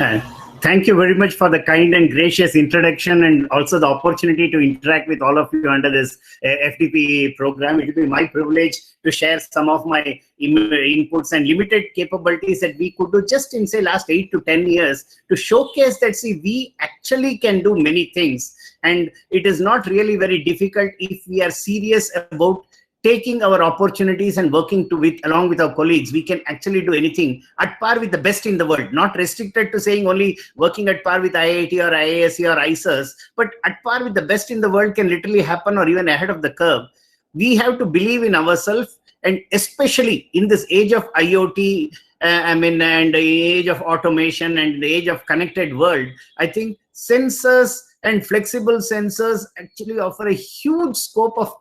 Uh, Thank you very much for the kind and gracious introduction, and also the opportunity to interact with all of you under this FDP program. It will be my privilege to share some of my inputs and limited capabilities that we could do just in, say, last 8 to 10 years to showcase that, see, we actually can do many things. And it is not really very difficult if we are serious about taking our opportunities and working along with our colleagues. We can actually do anything at par with the best in the world, not restricted to saying only working at par with IIT or IISc or ICERS, but at par with the best in the world can literally happen, or even ahead of the curve. We have to believe in ourselves, and especially in this age of IoT, and the age of automation and the age of connected world, I think sensors and flexible sensors actually offer a huge scope of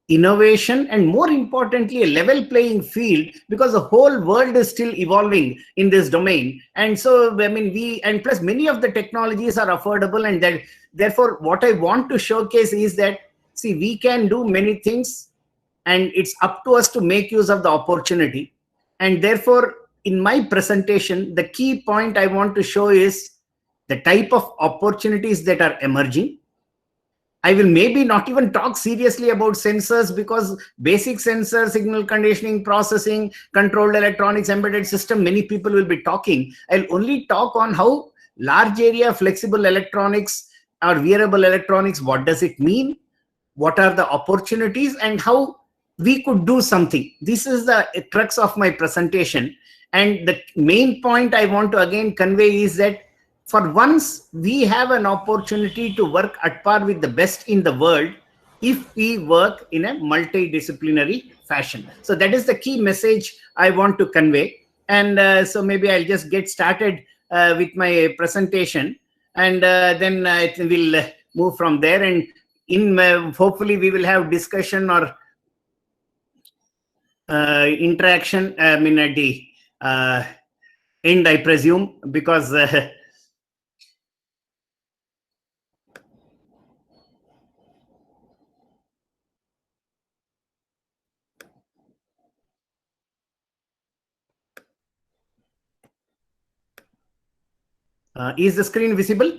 innovation, and more importantly a level playing field, because the whole world is still evolving in this domain. And so and plus many of the technologies are affordable, and that therefore what I want to showcase is that, see, we can do many things, and it's up to us to make use of the opportunity. And therefore in my presentation, the key point I want to show is the type of opportunities that are emerging. I will maybe not even talk seriously about sensors, because basic sensor, signal conditioning, processing, controlled electronics, embedded system, many people will be talking. I'll only talk on how large area flexible electronics or wearable electronics, what does it mean? What are the opportunities, and how we could do something. This is the crux of my presentation. And the main point I want to again convey is that for once, we have an opportunity to work at par with the best in the world if we work in a multidisciplinary fashion. So that is the key message I want to convey. And so maybe I'll just get started with my presentation, and then we'll move from there. And hopefully we will have discussion or interaction at the end, I presume, because is the screen visible?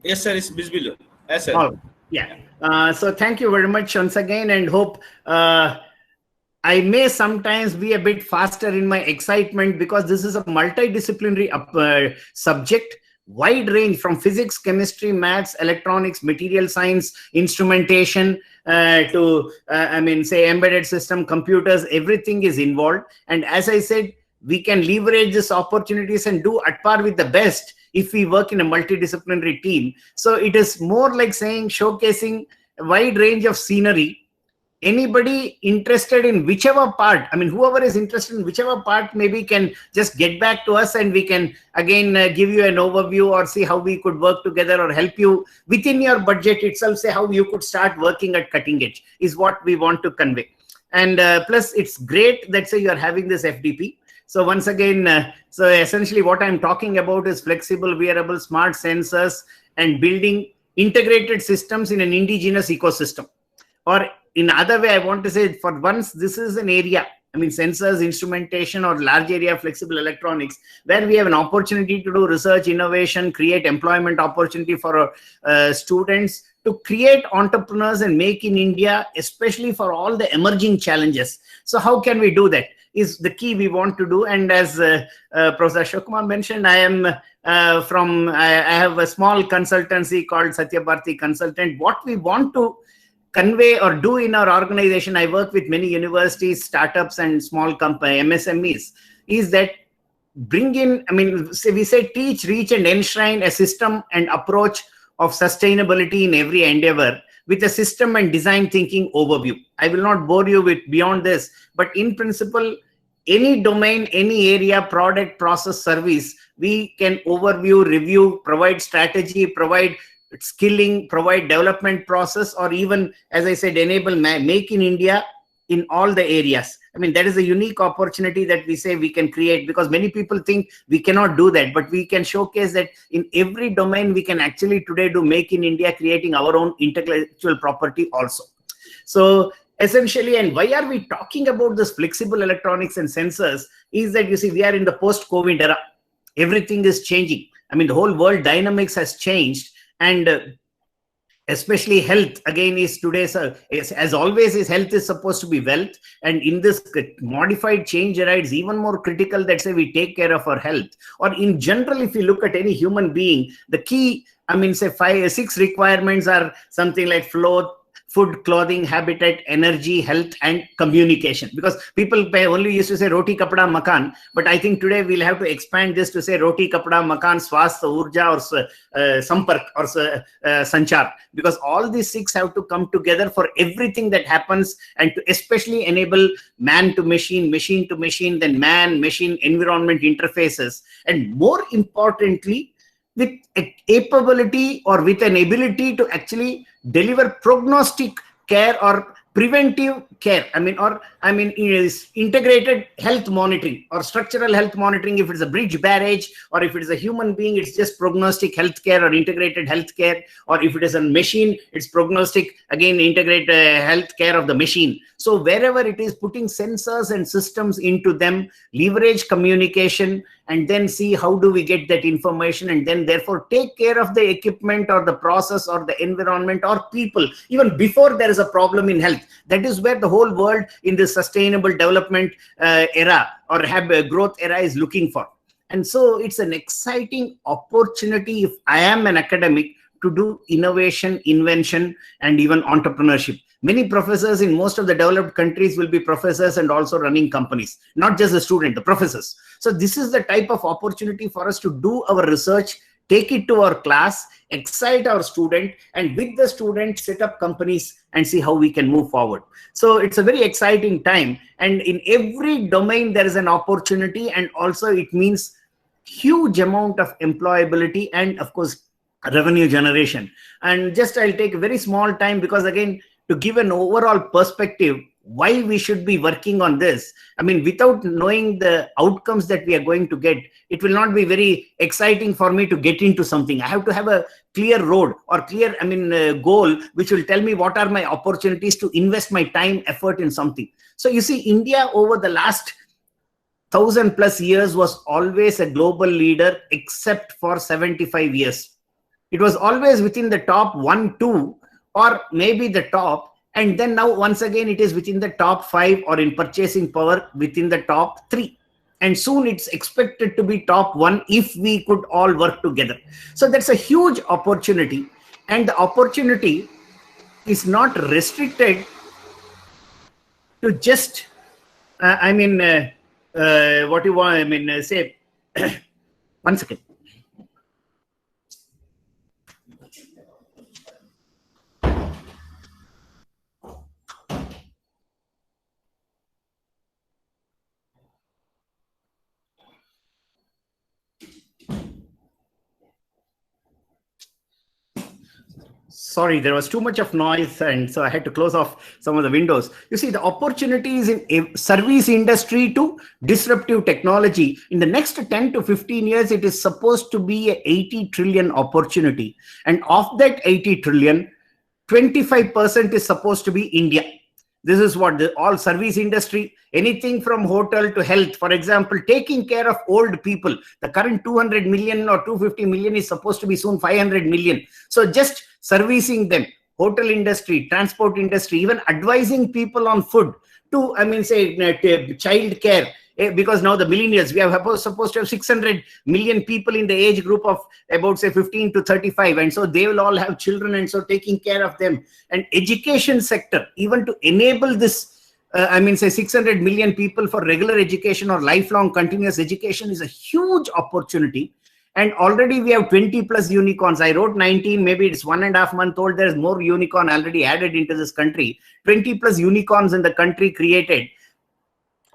Yes, sir, it's visible. Yes, sir. Oh, yeah. So thank you very much once again, and hope I may sometimes be a bit faster in my excitement, because this is a multidisciplinary subject, wide range from physics, chemistry, maths, electronics, material science, instrumentation, to say embedded system, computers, everything is involved. And as I said, we can leverage these opportunities and do at par with the best if we work in a multidisciplinary team. So it is more like saying, showcasing a wide range of scenery. Anybody interested in whichever part, whoever is interested in whichever part, maybe can just get back to us, and we can again give you an overview, or see how we could work together, or help you within your budget itself, say how you could start working at cutting edge, is what we want to convey. And plus it's great that, say, you're having this FDP. So once again, so essentially what I'm talking about is flexible, wearable, smart sensors, and building integrated systems in an indigenous ecosystem. Or in other way, I want to say, for once, this is an area, sensors, instrumentation, or large area flexible electronics, where we have an opportunity to do research, innovation, create employment opportunity for our students, to create entrepreneurs and make in India, especially for all the emerging challenges. So how can we do that is the key we want to do. And as Professor Ashok Kumar mentioned, I am I have a small consultancy called Satyabharti Consultant. What we want to convey or do in our organization, I work with many universities, startups, and small company MSMEs, is that bring in, we say teach, reach, and enshrine a system and approach of sustainability in every endeavor, with a system and design thinking overview. I will not bore you with beyond this, but in principle, any domain, any area, product, process, service, we can overview, review, provide strategy, provide skilling, provide development process, or even, as I said, enable make in India in all the areas. That is a unique opportunity that we say we can create, because many people think we cannot do that, but we can showcase that in every domain we can actually today do make in India, creating our own intellectual property also. So essentially, and why are we talking about this flexible electronics and sensors, is that, you see, we are in the post-COVID era. everything is changing. I mean, the whole world dynamics has changed, and especially health again is today's, as always, is health is supposed to be wealth. And in this modified change era, it's even more critical that say we take care of our health. Or in general, if you look at any human being, the key, I mean, say 6 requirements are something like food, clothing, habitat, energy, health, and communication. Because people only used to say roti, kapda, makan, but I think today we'll have to expand this to say roti, kapda, makan, swasth, urja, or sampark, or sanchar, because all these 6 have to come together for everything that happens, and to especially enable man to machine, machine to machine, then man, machine, environment interfaces, and more importantly, with a capability or with an ability to actually deliver prognostic care or preventive care. Is integrated health monitoring or structural health monitoring. If it's a bridge barrage, or if it is a human being, it's just prognostic health care or integrated health care. Or if it is a machine, it's prognostic, again, integrated health care of the machine. So wherever it is, putting sensors and systems into them, leverage communication, and then see how do we get that information, and then therefore take care of the equipment or the process or the environment or people even before there is a problem in health. That is where the whole world in this sustainable development era or growth era is looking for. And so it's an exciting opportunity, if I am an academic, to do innovation, invention, and even entrepreneurship. Many professors in most of the developed countries will be professors and also running companies, not just the student, the professors. So this is the type of opportunity for us to do our research, take it to our class, excite our student, and with the student set up companies and see how we can move forward. So it's a very exciting time, and in every domain there is an opportunity, and also it means huge amount of employability and of course revenue generation. And just I'll take a very small time, because again, to give an overall perspective why we should be working on this. I mean, without knowing the outcomes that we are going to get, it will not be very exciting for me to get into something. I have to have a clear road or clear, goal, which will tell me what are my opportunities to invest my time, effort in something. So you see, India over the last 1,000+ years was always a global leader, except for 75 years. It was always within the top 1, 2, or maybe the top, and then now once again it is within the top 5, or in purchasing power within the top 3, and soon it's expected to be top 1 if we could all work together. So that's a huge opportunity, and the opportunity is not restricted to just what you want, say one second. Sorry, there was too much of noise, and so I had to close off some of the windows. You see, the opportunities in a service industry to disruptive technology, in the next 10 to 15 years, it is supposed to be a 80 trillion opportunity. And of that 80 trillion, 25% is supposed to be India. This is what all service industry, anything from hotel to health, for example, taking care of old people. The current 200 million or 250 million is supposed to be soon 500 million. So just servicing them, hotel industry, transport industry, even advising people on food, to, child care. Because now the millennials, we are supposed to have 600 million people in the age group of about, say, 15 to 35. And so they will all have children, and so taking care of them. And education sector, even to enable this, 600 million people for regular education or lifelong continuous education, is a huge opportunity. And already we have 20+ unicorns. I wrote 19, maybe it's 1.5 months old. There's more unicorn already added into this country. 20+ unicorns in the country created.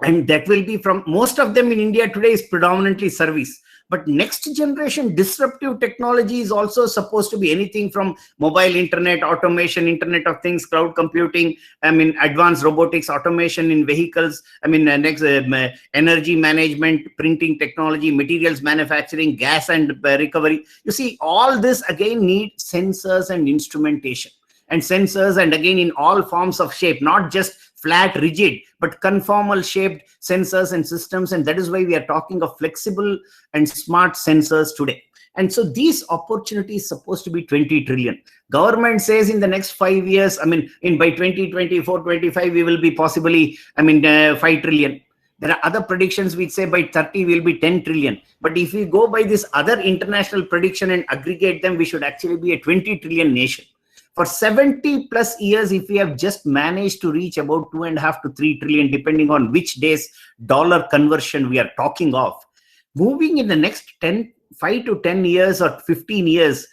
And that will be from, most of them in India today is predominantly service. But next generation disruptive technology is also supposed to be anything from mobile internet, automation, Internet of Things, cloud computing, advanced robotics, automation in vehicles, energy management, printing technology, materials manufacturing, gas and recovery. You see, all this again need sensors and instrumentation. And sensors, and again in all forms of shape, not just flat, rigid, but conformal shaped sensors and systems. And that is why we are talking of flexible and smart sensors today. And so these opportunities supposed to be 20 trillion. Government says in the next 5 years, I mean, by 2024, 25, we will be possibly, 5 trillion. There are other predictions which say by 30 will be 10 trillion. But if we go by this other international prediction and aggregate them, we should actually be a 20 trillion nation. For 70 plus years, if we have just managed to reach about 2.5 to 3 trillion, depending on which day's dollar conversion we are talking of, moving in the next 5 to 10 years or 15 years,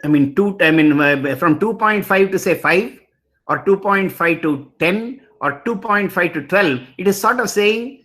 from 2.5 to say 5 or 2.5 to 10 or 2.5 to 12, it is sort of saying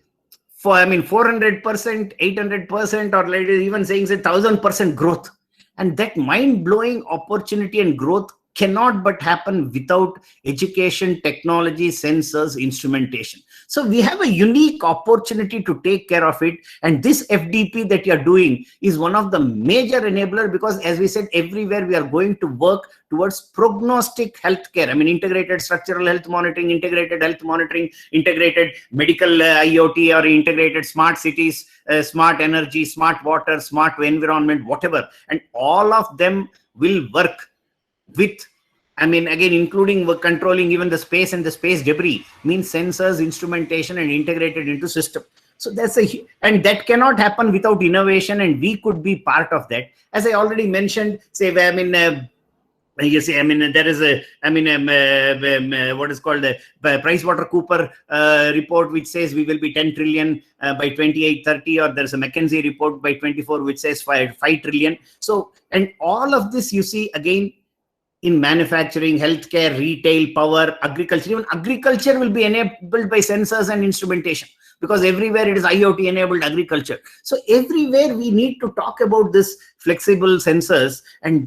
400%, 800%, or even saying 1,000% growth. And that mind-blowing opportunity and growth cannot but happen without education, technology, sensors, instrumentation. So we have a unique opportunity to take care of it. And this FDP that you're doing is one of the major enabler, because as we said, everywhere we are going to work towards prognostic healthcare. Integrated structural health monitoring, integrated health monitoring, integrated medical IoT, or integrated smart cities, smart energy, smart water, smart environment, whatever. And all of them will work with, again, including controlling even the space and the space debris, means sensors, instrumentation, and integrated into system. So and that cannot happen without innovation, and we could be part of that. As I already mentioned, say, you see, there is what is called the PricewaterhouseCoopers report, which says we will be 10 trillion by 28-30, or there's a McKinsey report by 24, which says 5 trillion. So, and all of this, you see, again, in manufacturing, healthcare, retail, power, agriculture. Even agriculture will be enabled by sensors and instrumentation, because everywhere it is IoT enabled agriculture. So everywhere we need to talk about this flexible sensors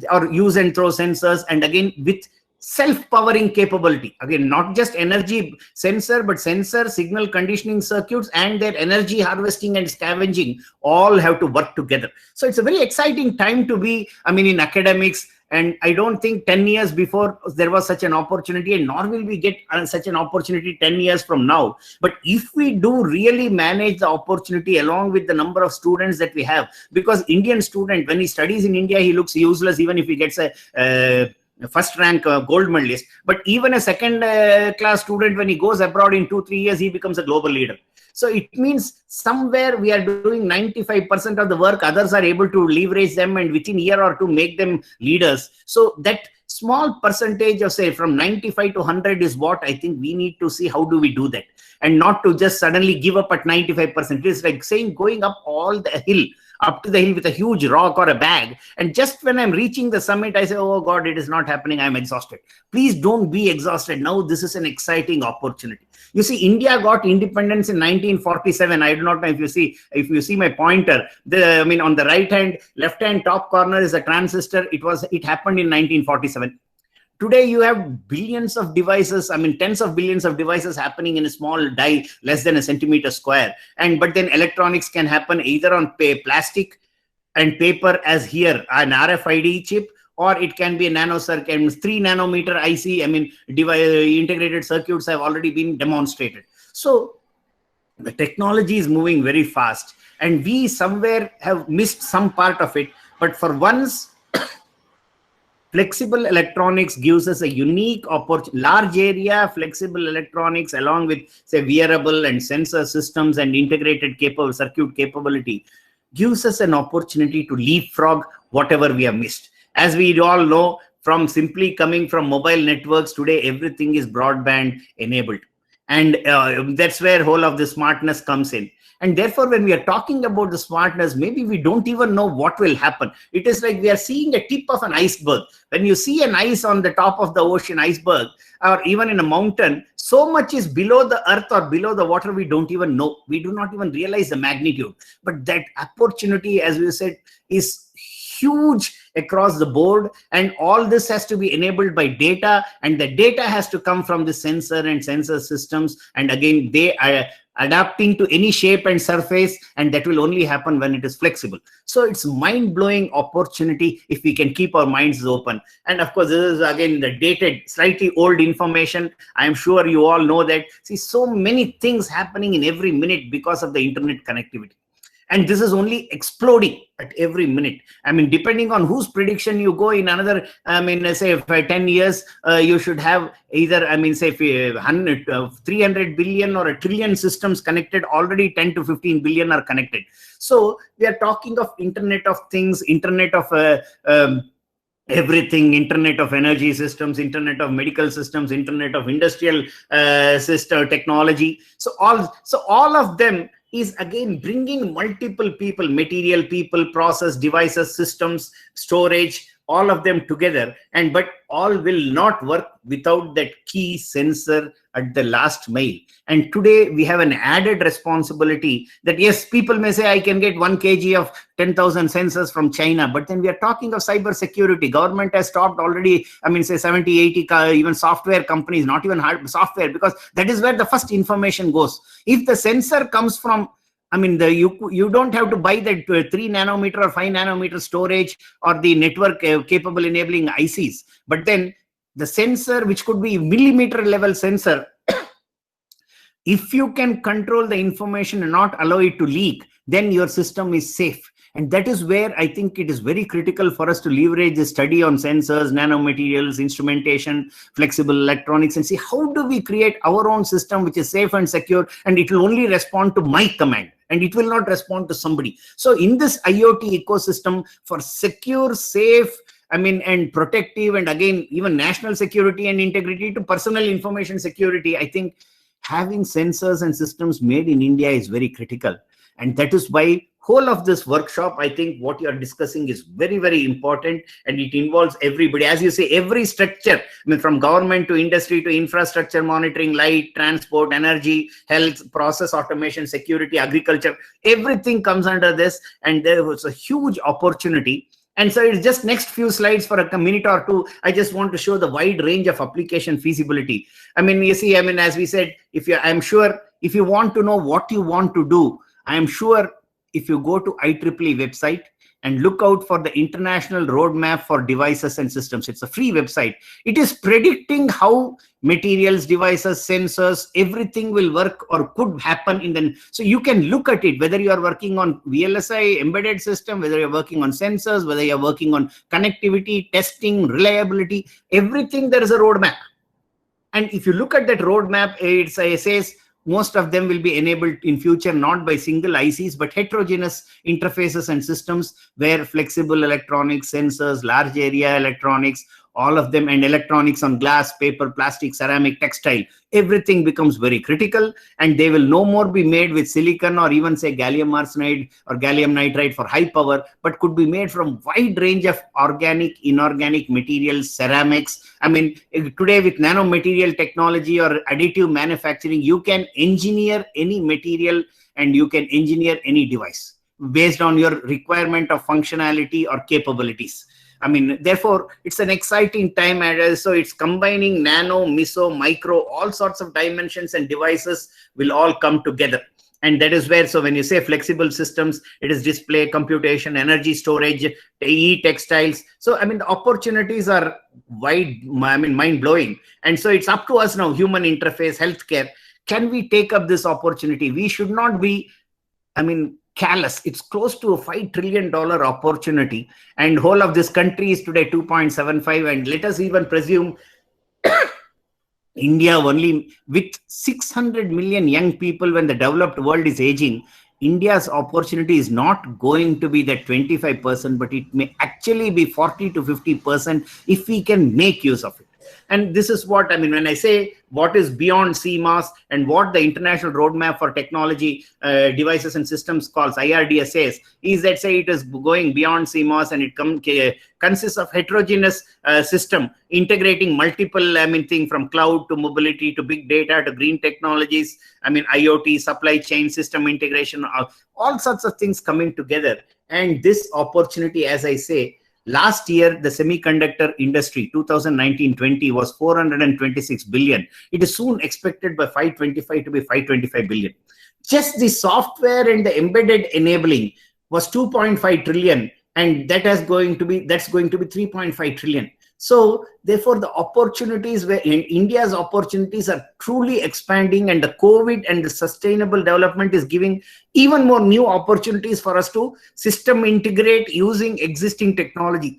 or use and throw sensors, and again with self-powering capability. Again, not just energy sensor, but sensor, signal conditioning circuits, and their energy harvesting and scavenging all have to work together. So it's a very exciting time to be, in academics. And I don't think 10 years before there was such an opportunity, and nor will we get such an opportunity 10 years from now. But if we do really manage the opportunity along with the number of students that we have, because Indian student, when he studies in India, he looks useless even if he gets a first rank gold medalist. But even a second class student, when he goes abroad in 2-3 years, he becomes a global leader. So it means somewhere we are doing 95% of the work, others are able to leverage them and within a year or two make them leaders. So that small percentage of, say, from 95 to 100 is what I think we need to see how do we do that, and not to just suddenly give up at 95%. It is like saying going up all the hill, up to the hill with a huge rock or a bag, and just when I'm reaching the summit, I say, oh God, it is not happening, I'm exhausted. Please don't be exhausted. Now this is an exciting opportunity. You see, India got independence in 1947. I do not know if you see my pointer. On the right hand, left hand top corner is a transistor. It happened in 1947. Today, you have billions of devices, tens of billions of devices happening in a small die, less than a centimeter square. But then electronics can happen either on plastic and paper, as here, an RFID chip, or it can be a nanocircuit, 3 nanometer IC, integrated circuits have already been demonstrated. So the technology is moving very fast, and we somewhere have missed some part of it. But for once, flexible electronics gives us a unique opportunity, large area, flexible electronics, along with, say, wearable and sensor systems and integrated circuit capability, gives us an opportunity to leapfrog whatever we have missed. As we all know, from simply coming from mobile networks, today everything is broadband enabled. And that's where whole of the smartness comes in. And therefore, when we are talking about the smartness, maybe we don't even know what will happen. It is like we are seeing a tip of an iceberg. When you see an ice on the top of the ocean iceberg, or even in a mountain, so much is below the earth or below the water, we don't even know. We do not even realize the magnitude. But that opportunity, as we said, is huge across the board, and all this has to be enabled by data, and the data has to come from the sensor and sensor systems, and again they are adapting to any shape and surface, and that will only happen when it is flexible. So it's mind-blowing opportunity if we can keep our minds open. And of course, this is again the dated, slightly old information. I'm sure you all know that. See, so many things happening in every minute because of the internet connectivity. And this is only exploding at every minute. I mean, depending on whose prediction you go, in another, I mean, say for 10 years, you should have either, I mean, say 300 billion or a trillion systems connected. Already 10 to 15 billion are connected. So we are talking of Internet of Things, Internet of everything, Internet of energy systems, Internet of medical systems, Internet of industrial system technology. So all of them is again bringing multiple people, material people, process, devices, systems, storage, all of them together. And but all will not work without that key sensor at the last mile. And today we have an added responsibility that, yes, people may say I can get 1 kg of 10,000 sensors from China, but then we are talking of cyber security. Government has stopped already, I mean, say 70, 80, even software companies, not even hard software, because that is where the first information goes. If the sensor comes from, I mean, you don't have to buy that 3 nanometer or 5 nanometer storage or the network capable enabling ICs. But then the sensor, which could be millimeter level sensor, if you can control the information and not allow it to leak, then your system is safe. And that is where I think it is very critical for us to leverage the study on sensors, nanomaterials, instrumentation, flexible electronics, and see how do we create our own system which is safe and secure, and it will only respond to my command, and it will not respond to somebody. So in this IoT ecosystem, for secure, safe, I mean, and protective, and again, even national security and integrity to personal information security, I think having sensors and systems made in India is very critical. And that is why whole of this workshop, I think what you are discussing is very, very important, and it involves everybody. As you say, every structure, I mean, from government to industry to infrastructure monitoring, light, transport, energy, health, process automation, security, agriculture, everything comes under this, and there was a huge opportunity. And so it's just next few slides for a minute or two. I just want to show the wide range of application feasibility. I mean, you see, I mean, as we said, I'm sure if you want to know what you want to do, I'm sure if you go to IEEE website and look out for the International Roadmap for Devices and Systems, it's a free website. It is predicting how materials, devices, sensors, everything will work or could happen in the, so you can look at it, whether you are working on VLSI, embedded system, whether you're working on sensors, whether you're working on connectivity, testing, reliability, everything, there is a roadmap. And if you look at that roadmap, it says, most of them will be enabled in future not by single ICs but heterogeneous interfaces and systems where flexible electronics, sensors, large area electronics, all of them, and electronics on glass, paper, plastic, ceramic, textile, everything becomes very critical, and they will no more be made with silicon or even say gallium arsenide or gallium nitride for high power, but could be made from wide range of organic, inorganic materials, ceramics. I mean, today with nanomaterial technology or additive manufacturing, you can engineer any material and you can engineer any device based on your requirement of functionality or capabilities. I mean, therefore, it's an exciting time, and so it's combining nano, meso, micro, all sorts of dimensions and devices will all come together. And that is where, so when you say flexible systems, it is display, computation, energy storage, e-textiles. So, I mean, the opportunities are wide, I mean, mind-blowing. And so it's up to us now, human interface, healthcare. Can we take up this opportunity? We should not be, I mean, callous. It's close to a $5 trillion opportunity, and whole of this country is today 2.75, and let us even presume India only with 600 million young people, when the developed world is aging, India's opportunity is not going to be that 25%, but it may actually be 40 to 50% if we can make use of it. And this is what I mean when I say what is beyond CMOS and what the International Roadmap for Technology Devices and Systems calls, IRDS says, is that say it is going beyond CMOS and it consists of heterogeneous system integrating multiple thing from cloud to mobility to big data to green technologies, IoT, supply chain system integration, all sorts of things coming together. And this opportunity, as I say, last year, the semiconductor industry, 2019-20, was 426 billion. It is soon expected by 525 to be 525 billion. Just the software and the embedded enabling was 2.5 trillion, and that's going to be 3.5 trillion. So therefore, the opportunities where in India's opportunities are truly expanding, and the COVID and the sustainable development is giving even more new opportunities for us to system integrate using existing technology.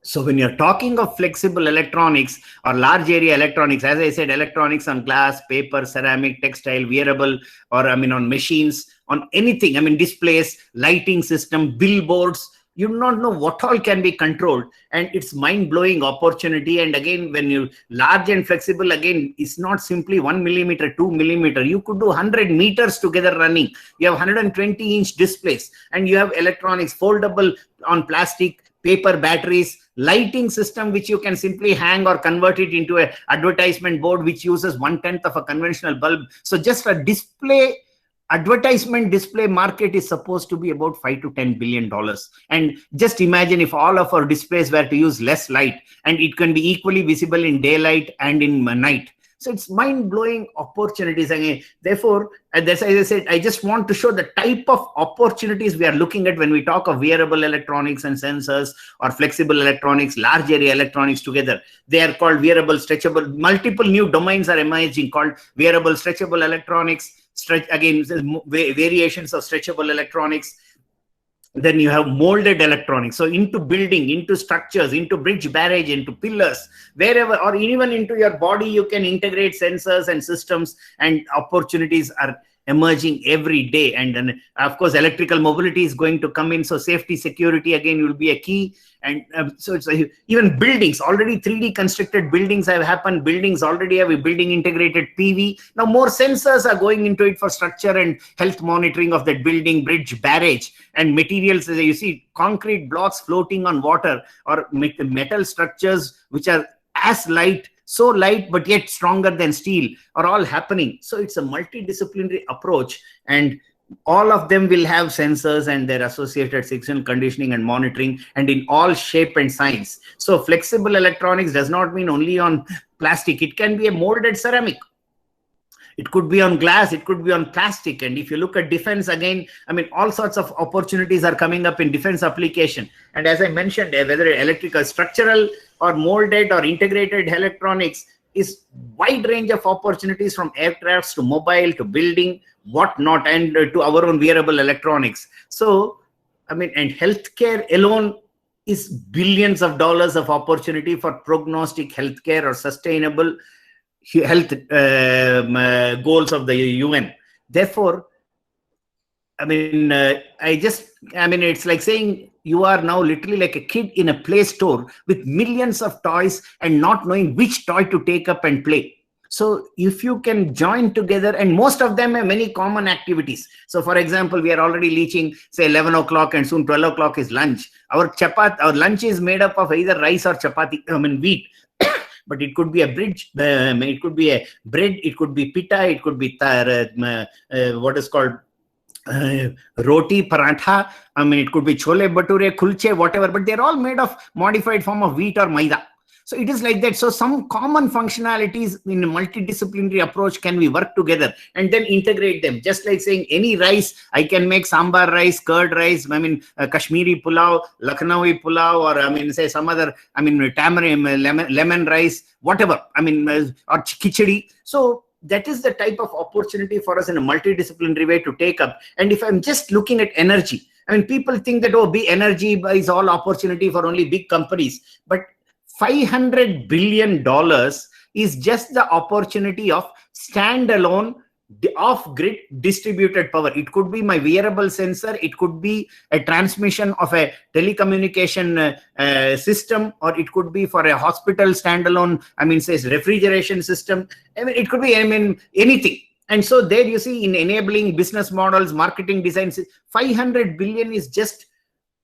So when you're talking of flexible electronics or large area electronics, as I said, electronics on glass, paper, ceramic, textile, wearable, or on machines, on anything, displays, lighting system, billboards, you do not know what all can be controlled, and it's mind-blowing opportunity. And again, when you large and flexible, again, it's not simply 1 millimeter, 2 millimeter. You could do 100 meters together running. You have 120-inch displays, and you have electronics, foldable on plastic, paper, batteries, lighting system, which you can simply hang or convert it into an advertisement board, which uses 1/10 of a conventional bulb. So just a advertisement display market is supposed to be about $5 to $10 billion. And just imagine if all of our displays were to use less light, and it can be equally visible in daylight and in night. So it's mind-blowing opportunities. And therefore, as I said, I just want to show the type of opportunities we are looking at when we talk of wearable electronics and sensors, or flexible electronics, large area electronics together. They are called wearable, stretchable. Multiple new domains are emerging called wearable, stretchable electronics. Variations of stretchable electronics. Then you have molded electronics. So into building, into structures, into bridge barriage, into pillars, wherever, or even into your body, you can integrate sensors and systems, and opportunities are emerging every day. And then, of course, electrical mobility is going to come in. So safety, security, again, will be a key. And so it's even buildings, already 3D constructed buildings have happened. Buildings already have a building integrated PV. Now more sensors are going into it for structure and health monitoring of that building, bridge, barrage, and materials. You see concrete blocks floating on water, or metal structures which are as light, so light but yet stronger than steel, are all happening. So it's a multidisciplinary approach, and all of them will have sensors and their associated signal conditioning and monitoring, and in all shape and size. So flexible electronics does not mean only on plastic. It can be a molded ceramic. It could be on glass, it could be on plastic. And if you look at defense, again, all sorts of opportunities are coming up in defense application. And as I mentioned, whether electrical, structural, or molded or integrated electronics, is wide range of opportunities, from aircrafts to mobile to building, whatnot, and to our own wearable electronics. So, and healthcare alone is billions of dollars of opportunity for prognostic healthcare or sustainable health goals of the UN. Therefore, it's like saying you are now literally like a kid in a play store with millions of toys and not knowing which toy to take up and play. So if you can join together, and most of them have many common activities. So for example, we are already reaching, say, 11 o'clock, and soon 12 o'clock is lunch. Our lunch is made up of either rice or chapati, wheat. But it could be a bridge, it could be a bread, it could be pita, it could be what is called roti, parantha. It could be chole bhature, kulche, whatever. But they're all made of modified form of wheat or maida. So it is like that. So some common functionalities in a multidisciplinary approach can we work together and then integrate them. Just like saying any rice, I can make sambar rice, curd rice, Kashmiri pulao, Lucknowi pulao, or say some other, tamarind, lemon rice, whatever, or khichdi. So that is the type of opportunity for us in a multidisciplinary way to take up. And if I'm just looking at energy, people think that, big energy is all opportunity for only big companies. But $500 billion is just the opportunity of standalone off-grid distributed power. It could be my wearable sensor, it could be a transmission of a telecommunication system, or it could be for a hospital standalone, says refrigeration system. It could be, anything. And so there you see, in enabling business models, marketing designs, 500 billion is just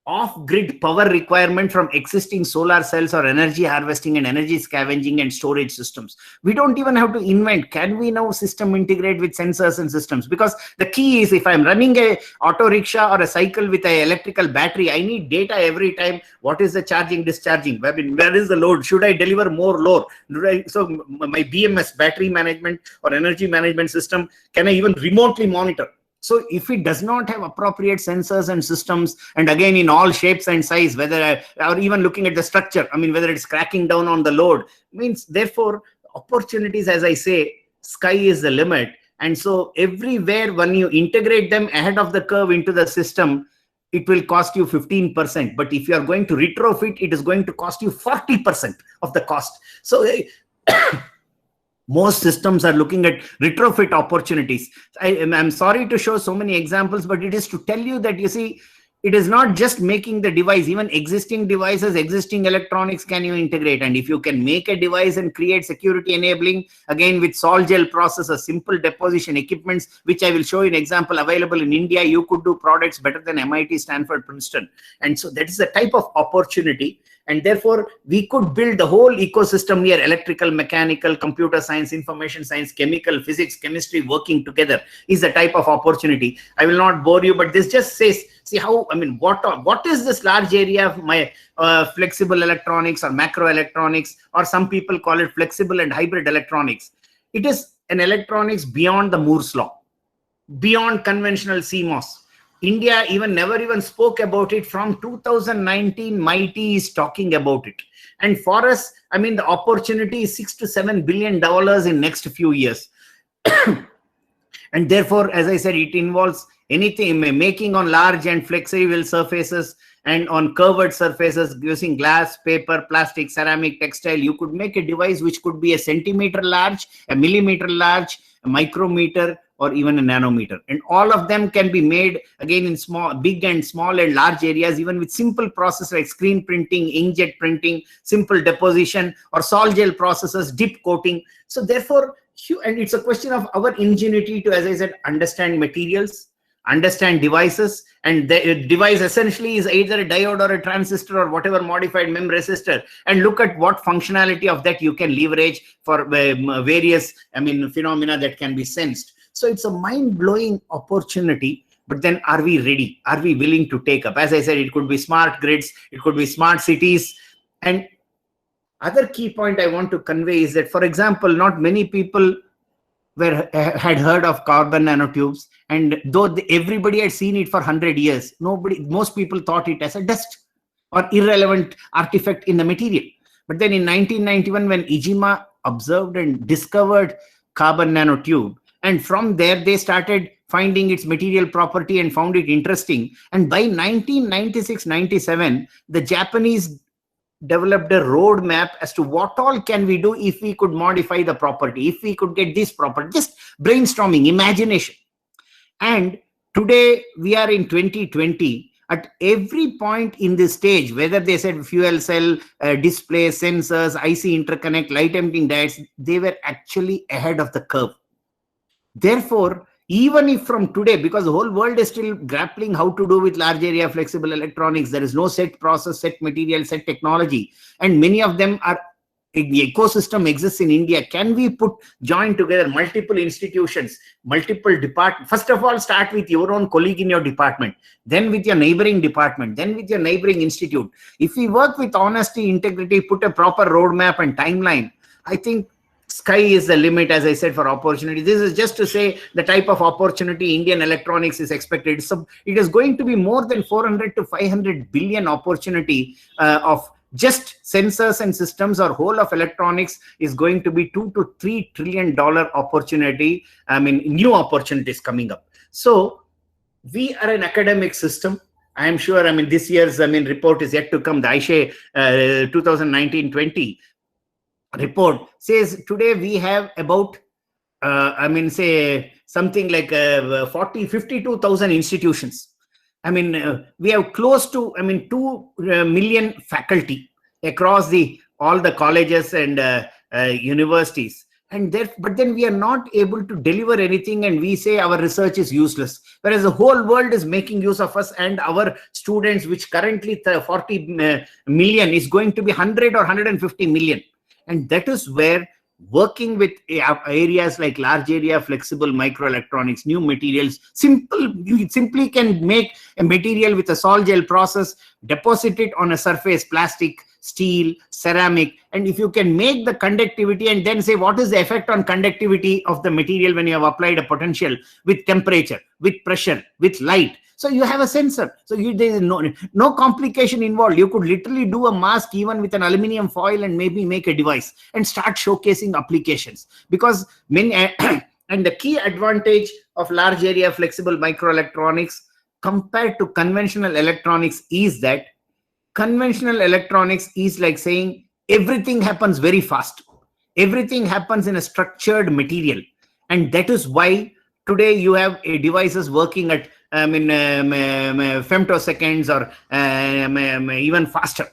off-grid power requirement from existing solar cells or energy harvesting and energy scavenging and storage systems. We don't even have to invent. Can we now system integrate with sensors and systems? Because the key is, if I'm running a auto rickshaw or a cycle with an electrical battery, I need data every time. What is the charging, discharging? Where is the load? Should I deliver more load? So my BMS, battery management or energy management system, can I even remotely monitor? So if it does not have appropriate sensors and systems, and again in all shapes and size, or even looking at the structure, whether it's cracking down on the load, therefore opportunities, as I say, sky is the limit. And so everywhere, when you integrate them ahead of the curve into the system, it will cost you 15%. But if you are going to retrofit, it is going to cost you 40% of the cost. So most systems are looking at retrofit opportunities. I'm sorry to show so many examples, but it is to tell you that, you see, it is not just making the device. Even existing devices, existing electronics can you integrate. And if you can make a device and create security enabling, again with sol gel processors, simple deposition equipments, which I will show you an example available in India, you could do products better than MIT, Stanford, Princeton. And so that is the type of opportunity. And therefore, we could build the whole ecosystem here: electrical, mechanical, computer science, information science, chemical, physics, chemistry working together is the type of opportunity. I will not bore you, but this just says, see how, what is this large area of my flexible electronics or macro electronics, or some people call it flexible and hybrid electronics. It is an electronics beyond the Moore's law, beyond conventional CMOS. India never even spoke about it. From 2019, MIT is talking about it. And for us, the opportunity is $6 to $7 billion in next few years. And therefore, as I said, it involves anything, making on large and flexible surfaces and on curved surfaces using glass, paper, plastic, ceramic, textile. You could make a device which could be a centimeter large, a millimeter large, a micrometer, or even a nanometer. And all of them can be made again in big and small and large areas, even with simple processes like screen printing, inkjet printing, simple deposition, or sol gel processes, dip coating. So therefore, and it's a question of our ingenuity to, as I said, understand materials, understand devices, and the device essentially is either a diode or a transistor or whatever modified MEM resistor, and look at what functionality of that you can leverage for various phenomena that can be sensed. So it's a mind-blowing opportunity, but then are we ready? Are we willing to take up? As I said, it could be smart grids, it could be smart cities. And other key point I want to convey is that, for example, not many people had heard of carbon nanotubes, and though everybody had seen it for 100 years, most people thought it as a dust or irrelevant artifact in the material. But then in 1991, when Ijima observed and discovered carbon nanotube, and from there they started finding its material property and found it interesting. And by 1996-97, the Japanese developed a roadmap as to what all can we do if we could modify the property, if we could get this property, just brainstorming, imagination. And today we are in 2020. At every point in this stage, whether they said fuel cell, display, sensors, IC interconnect, light emitting diodes, they were actually ahead of the curve. Therefore, even if from today, because the whole world is still grappling how to do with large area flexible electronics, there is no set process, set material, set technology, and many of them are, the ecosystem exists in India. Can we join together multiple institutions, multiple departments? First of all, start with your own colleague in your department, then with your neighboring department, then with your neighboring institute. If we work with honesty, integrity, put a proper roadmap and timeline, I think sky is the limit, as I said, for opportunity. This is just to say the type of opportunity Indian electronics is expected. So it is going to be more than 400 to 500 billion opportunity of just sensors and systems, or whole of electronics is going to be $2 to $3 trillion opportunity. New opportunities coming up. So we are an academic system. I am sure, this year's, report is yet to come. The Aishe 2019-20 report says today we have about, say something like 52,000 institutions. I mean, we have close to, 2 million faculty across all the colleges and universities. But then we are not able to deliver anything, and we say our research is useless, whereas the whole world is making use of us, and our students, which currently 40 million, is going to be 100 or 150 million. And that is where working with areas like large area flexible microelectronics, new materials, you simply can make a material with a sol gel process, deposit it on a surface, plastic, steel, ceramic, and if you can make the conductivity and then say what is the effect on conductivity of the material when you have applied a potential with temperature, with pressure, with light. So you have a sensor. So there is no complication involved. You could literally do a mask even with an aluminum foil and maybe make a device and start showcasing applications. Because and the key advantage of large area flexible microelectronics compared to conventional electronics is that conventional electronics is like saying everything happens very fast. Everything happens in a structured material. And that is why today you have devices working at femtoseconds or even faster.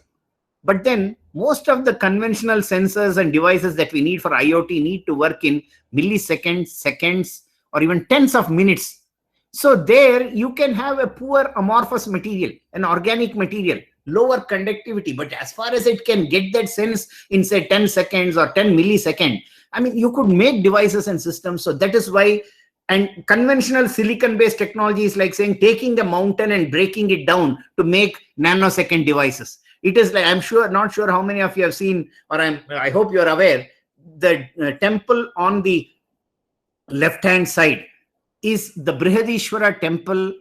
But then most of the conventional sensors and devices that we need for IoT need to work in milliseconds, seconds, or even tens of minutes. So there you can have a poor amorphous material, an organic material, lower conductivity, but as far as it can get that sense in say 10 seconds or 10 milliseconds, I mean, you could make devices and systems. So that is why, and conventional silicon based technology is like saying taking a mountain and breaking it down to make nanosecond devices. It is like, not sure how many of you have seen, or I hope you're aware, the temple on the left hand side is the Brihadishwara temple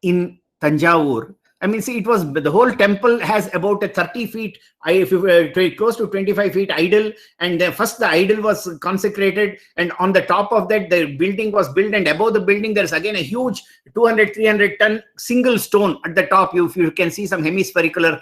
in Tanjavur. I mean, see, the whole temple has about a 30 feet, close to 25 feet idol. And then first the idol was consecrated. And on the top of that, the building was built. And above the building, there's again a huge 200, 300 ton single stone at the top. If you can see some hemispherical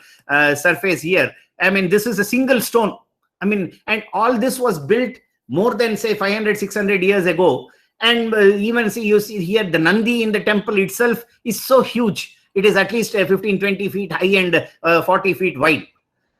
surface here. I mean, this is a single stone. I mean, and all this was built more than say 500, 600 years ago. And even you see here, the Nandi in the temple itself is so huge. It is at least 15, 20 feet high and 40 feet wide.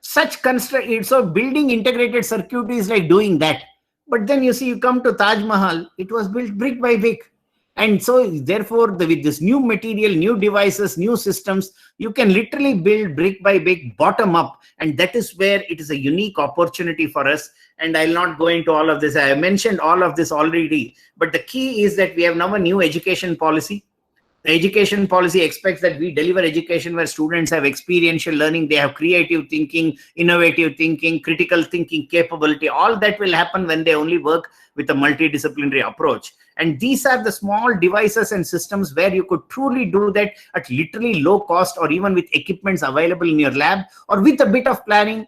So building integrated circuit is like doing that. But then you see, you come to Taj Mahal, it was built brick by brick. And so therefore, with this new material, new devices, new systems, you can literally build brick by brick, bottom up. And that is where it is a unique opportunity for us. And I'll not go into all of this. I have mentioned all of this already. But the key is that we have now a new education policy. The education policy expects that we deliver education where students have experiential learning, they have creative thinking, innovative thinking, critical thinking capability. All that will happen when they only work with a multidisciplinary approach. And these are the small devices and systems where you could truly do that at literally low cost, or even with equipments available in your lab, or with a bit of planning.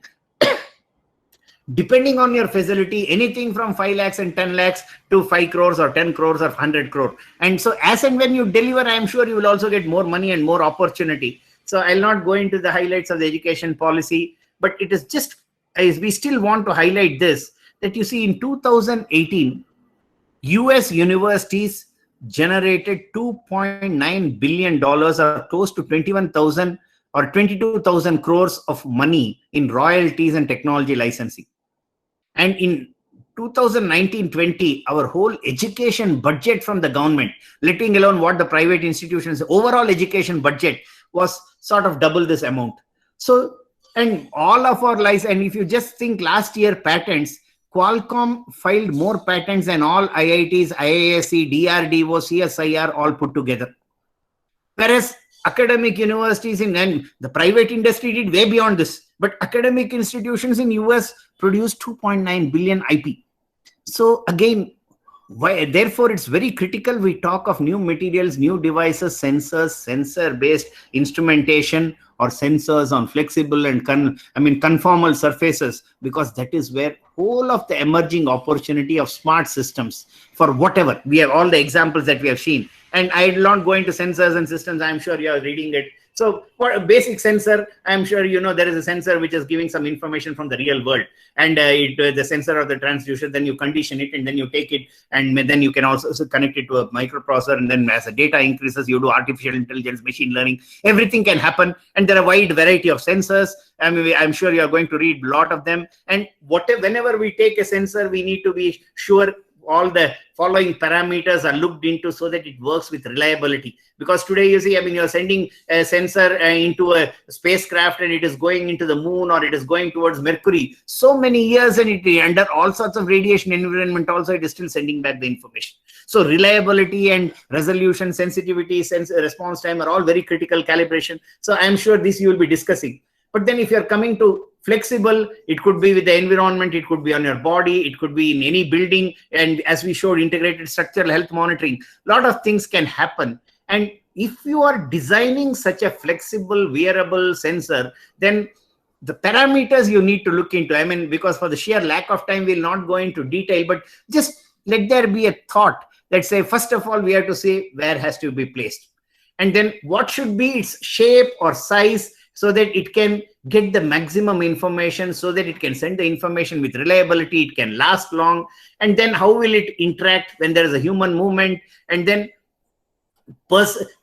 Depending on your facility, anything from 5 lakhs and 10 lakhs to 5 crores or 10 crores or 100 crore. And so as and when you deliver, I'm sure you will also get more money and more opportunity. So I'll not go into the highlights of the education policy, but it is just, as we still want to highlight this, that you see in 2018, US universities generated $2.9 billion, or close to 21,000 or 22,000 crores of money in royalties and technology licensing. And in 2019-20, our whole education budget from the government, letting alone what the private institutions, overall education budget was sort of double this amount. So, and all of our license, and if you just think last year patents, Qualcomm filed more patents than all IITs, IISc, DRDO, CSIR all put together. Whereas academic universities and the private industry did way beyond this. But academic institutions in US produced 2.9 billion IP. So again, therefore, it's very critical we talk of new materials, new devices, sensors, sensor-based instrumentation, or sensors on flexible and conformal surfaces, because that is where whole of the emerging opportunity of smart systems for whatever. We have all the examples that we have seen. And I will not go into sensors and systems. I'm sure you are reading it So for a basic sensor, I'm sure you know there is a sensor which is giving some information from the real world, and the sensor of the transducer, then you condition it and then you take it, and then you can also connect it to a microprocessor, and then as the data increases, you do artificial intelligence, machine learning, everything can happen. And there are a wide variety of sensors. I mean, I'm sure you are going to read a lot of them. And whenever we take a sensor, we need to be sure all the following parameters are looked into so that it works with reliability. Because today, you see, I mean, you're sending a sensor into a spacecraft and it is going into the moon, or it is going towards Mercury so many years, and it under all sorts of radiation environment also, it is still sending back the information. So reliability and resolution, sensitivity, response time are all very critical calibration. So I'm sure this you will be discussing. But then if you're coming to flexible, it could be with the environment, it could be on your body, it could be in any building. And as we showed, integrated structural health monitoring, a lot of things can happen. And if you are designing such a flexible wearable sensor, then the parameters you need to look into, I mean, because for the sheer lack of time, we'll not go into detail, but just let there be a thought that say, first of all, we have to say where has to be placed. And then what should be its shape or size, so that it can get the maximum information, so that it can send the information with reliability, it can last long. And then how will it interact when there is a human movement? And then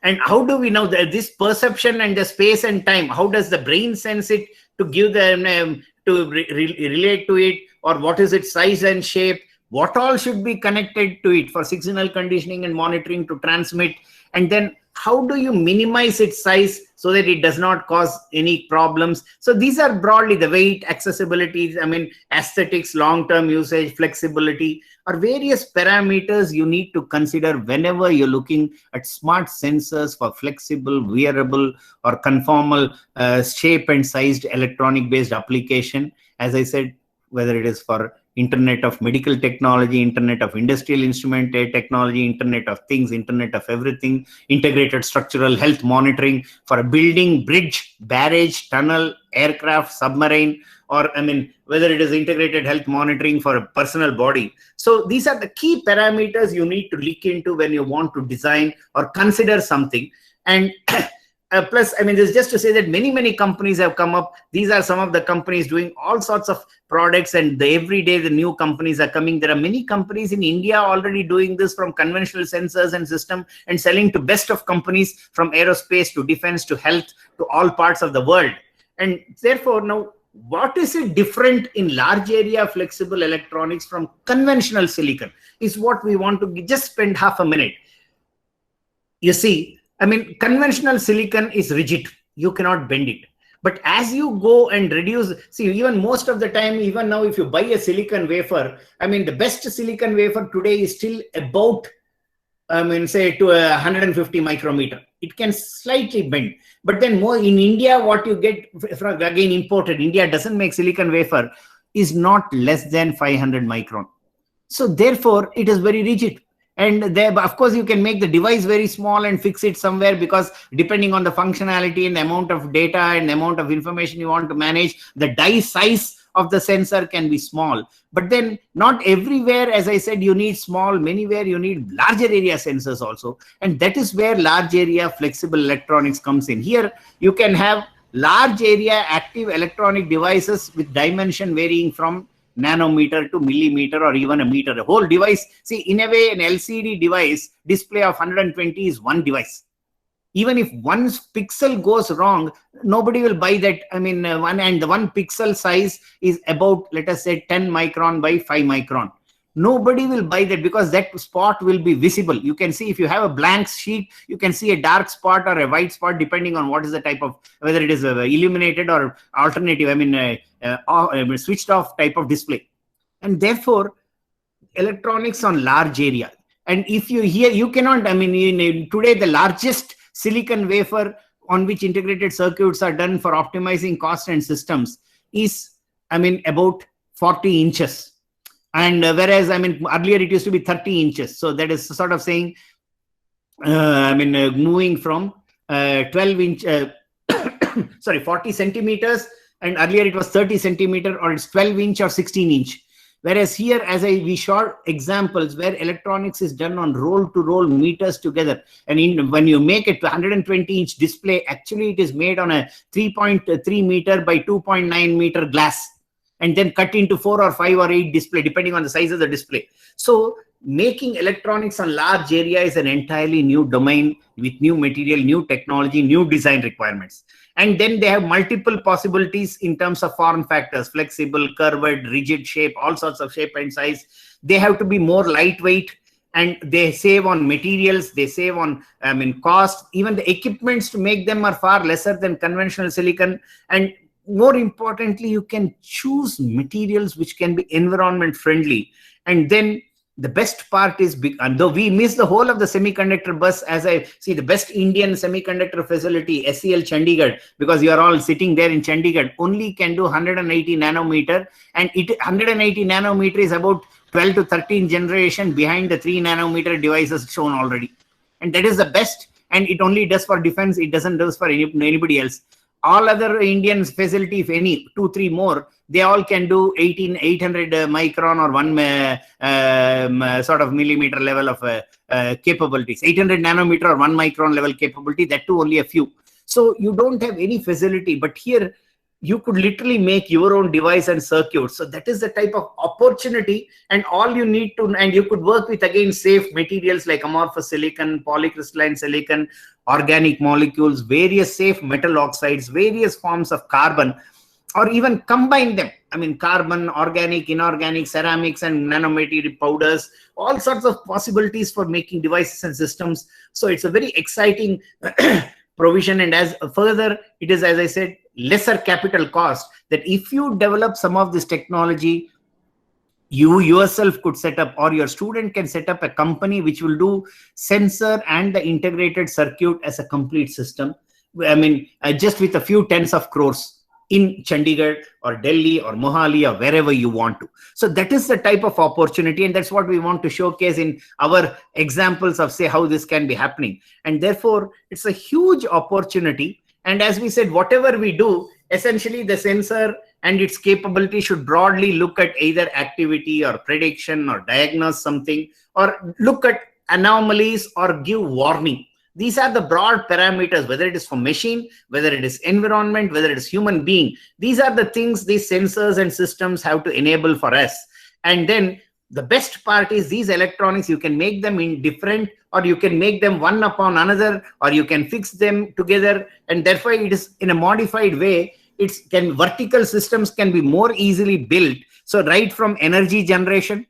and how do we know that this perception and the space and time, how does the brain sense it to give them to relate to it, or what is its size and shape? What all should be connected to it for signal conditioning and monitoring to transmit? And then how do you minimize its size so that it does not cause any problems? So these are broadly the weight, accessibility, I mean, aesthetics, long-term usage, flexibility, are various parameters you need to consider whenever you're looking at smart sensors for flexible, wearable, or conformal shape and sized electronic based application. As I said, whether it is for Internet of medical technology, Internet of industrial instrument technology, Internet of things, Internet of everything, integrated structural health monitoring for a building, bridge, barrage, tunnel, aircraft, submarine, or I mean, whether it is integrated health monitoring for a personal body. So these are the key parameters you need to look into when you want to design or consider something. And plus, I mean, this is just to say that many companies have come up. These are some of the companies doing all sorts of products, and every day the new companies are coming. There are many companies in India already doing this, from conventional sensors and system, and selling to best of companies, from aerospace to defense to health to all parts of the world. And therefore, now, what is it different in large area flexible electronics from conventional silicon is what we want to just spend half a minute. You see, I mean, conventional silicon is rigid. You cannot bend it. But as you go and reduce, see, even most of the time, even now, if you buy a silicon wafer, I mean, the best silicon wafer today is still about, I mean, say to 150 micrometer. It can slightly bend. But then more in India, what you get from, again, imported, India doesn't make silicon wafer, is not less than 500 micron. So therefore, it is very rigid. And there, of course, you can make the device very small and fix it somewhere, because depending on the functionality and the amount of data and the amount of information you want to manage, the die size of the sensor can be small. But then not everywhere, as I said, you need small. Manywhere you need larger area sensors also. And that is where large area flexible electronics comes in. Here you can have large area active electronic devices with dimension varying from nanometer to millimeter or even a meter. The whole device, see, in a way, an LCD device display of 120 is one device. Even if one pixel goes wrong, nobody will buy that. I mean, the one pixel size is about, let us say, 10 micron by 5 micron. Nobody will buy that, because that spot will be visible. You can see, if you have a blank sheet, you can see a dark spot or a white spot, depending on what is the type of, whether it is illuminated or alternative, I mean, switched off type of display. And therefore, electronics on large area. And if you hear, you cannot, I mean, today the largest silicon wafer on which integrated circuits are done for optimizing cost and systems is, I mean, about 40 inches. And whereas, I mean, earlier it used to be 30 inches. So that is sort of saying, I mean, moving from 40 centimeters, and earlier it was 30 centimeter, or it's 12 inch or 16 inch. Whereas here, as we showed examples where electronics is done on roll-to-roll meters together, and when you make it 120-inch display, actually it is made on a 3.3 meter by 2.9 meter glass, and then cut into 4 or 5 or 8 display, depending on the size of the display. So making electronics on large area is an entirely new domain with new material, new technology, new design requirements. And then they have multiple possibilities in terms of form factors: flexible, curved, rigid shape, all sorts of shape and size. They have to be more lightweight, and they save on materials, they save on cost. Even the equipments to make them are far lesser than conventional silicon. And more importantly, you can choose materials which can be environment friendly. And then the best part is, and though we miss the whole of the semiconductor bus, as I see the best Indian semiconductor facility, SEL Chandigarh, because you are all sitting there in Chandigarh, only can do 180 nanometer, and 180 nanometer is about 12 to 13 generation behind the 3 nanometer devices shown already. And that is the best, and it only does for defense, it doesn't do for anybody else. All other Indian facility, if any, 2, 3 more, they all can do 800 micron or 1 sort of millimeter level of capabilities, 800 nanometer or 1 micron level capability, that too only a few. So you don't have any facility, but here you could literally make your own device and circuit. So that is the type of opportunity, and all you need to, and you could work with, again, safe materials like amorphous silicon, polycrystalline silicon, organic molecules, various safe metal oxides, various forms of carbon, or even combine them. I mean, carbon, organic, inorganic, ceramics, and nanomaterial powders, all sorts of possibilities for making devices and systems. So it's a very exciting provision. And as further, it is, as I said, lesser capital cost, that if you develop some of this technology, you yourself could set up, or your student can set up a company which will do sensor and the integrated circuit as a complete system. I mean, just with a few tens of crores in Chandigarh or Delhi or Mohali or wherever you want to. So that is the type of opportunity, and that's what we want to showcase in our examples of, say, how this can be happening. And therefore, it's a huge opportunity. And as we said, whatever we do, essentially the sensor and its capability should broadly look at either activity or prediction or diagnose something, or look at anomalies or give warning. These are the broad parameters, whether it is for machine, whether it is environment, whether it is human being. These are the things these sensors and systems have to enable for us. And then the best part is, these electronics, you can make them in different, or you can make them one upon another, or you can fix them together. And therefore, it is in a modified way. Vertical systems can be more easily built. So right from energy generation,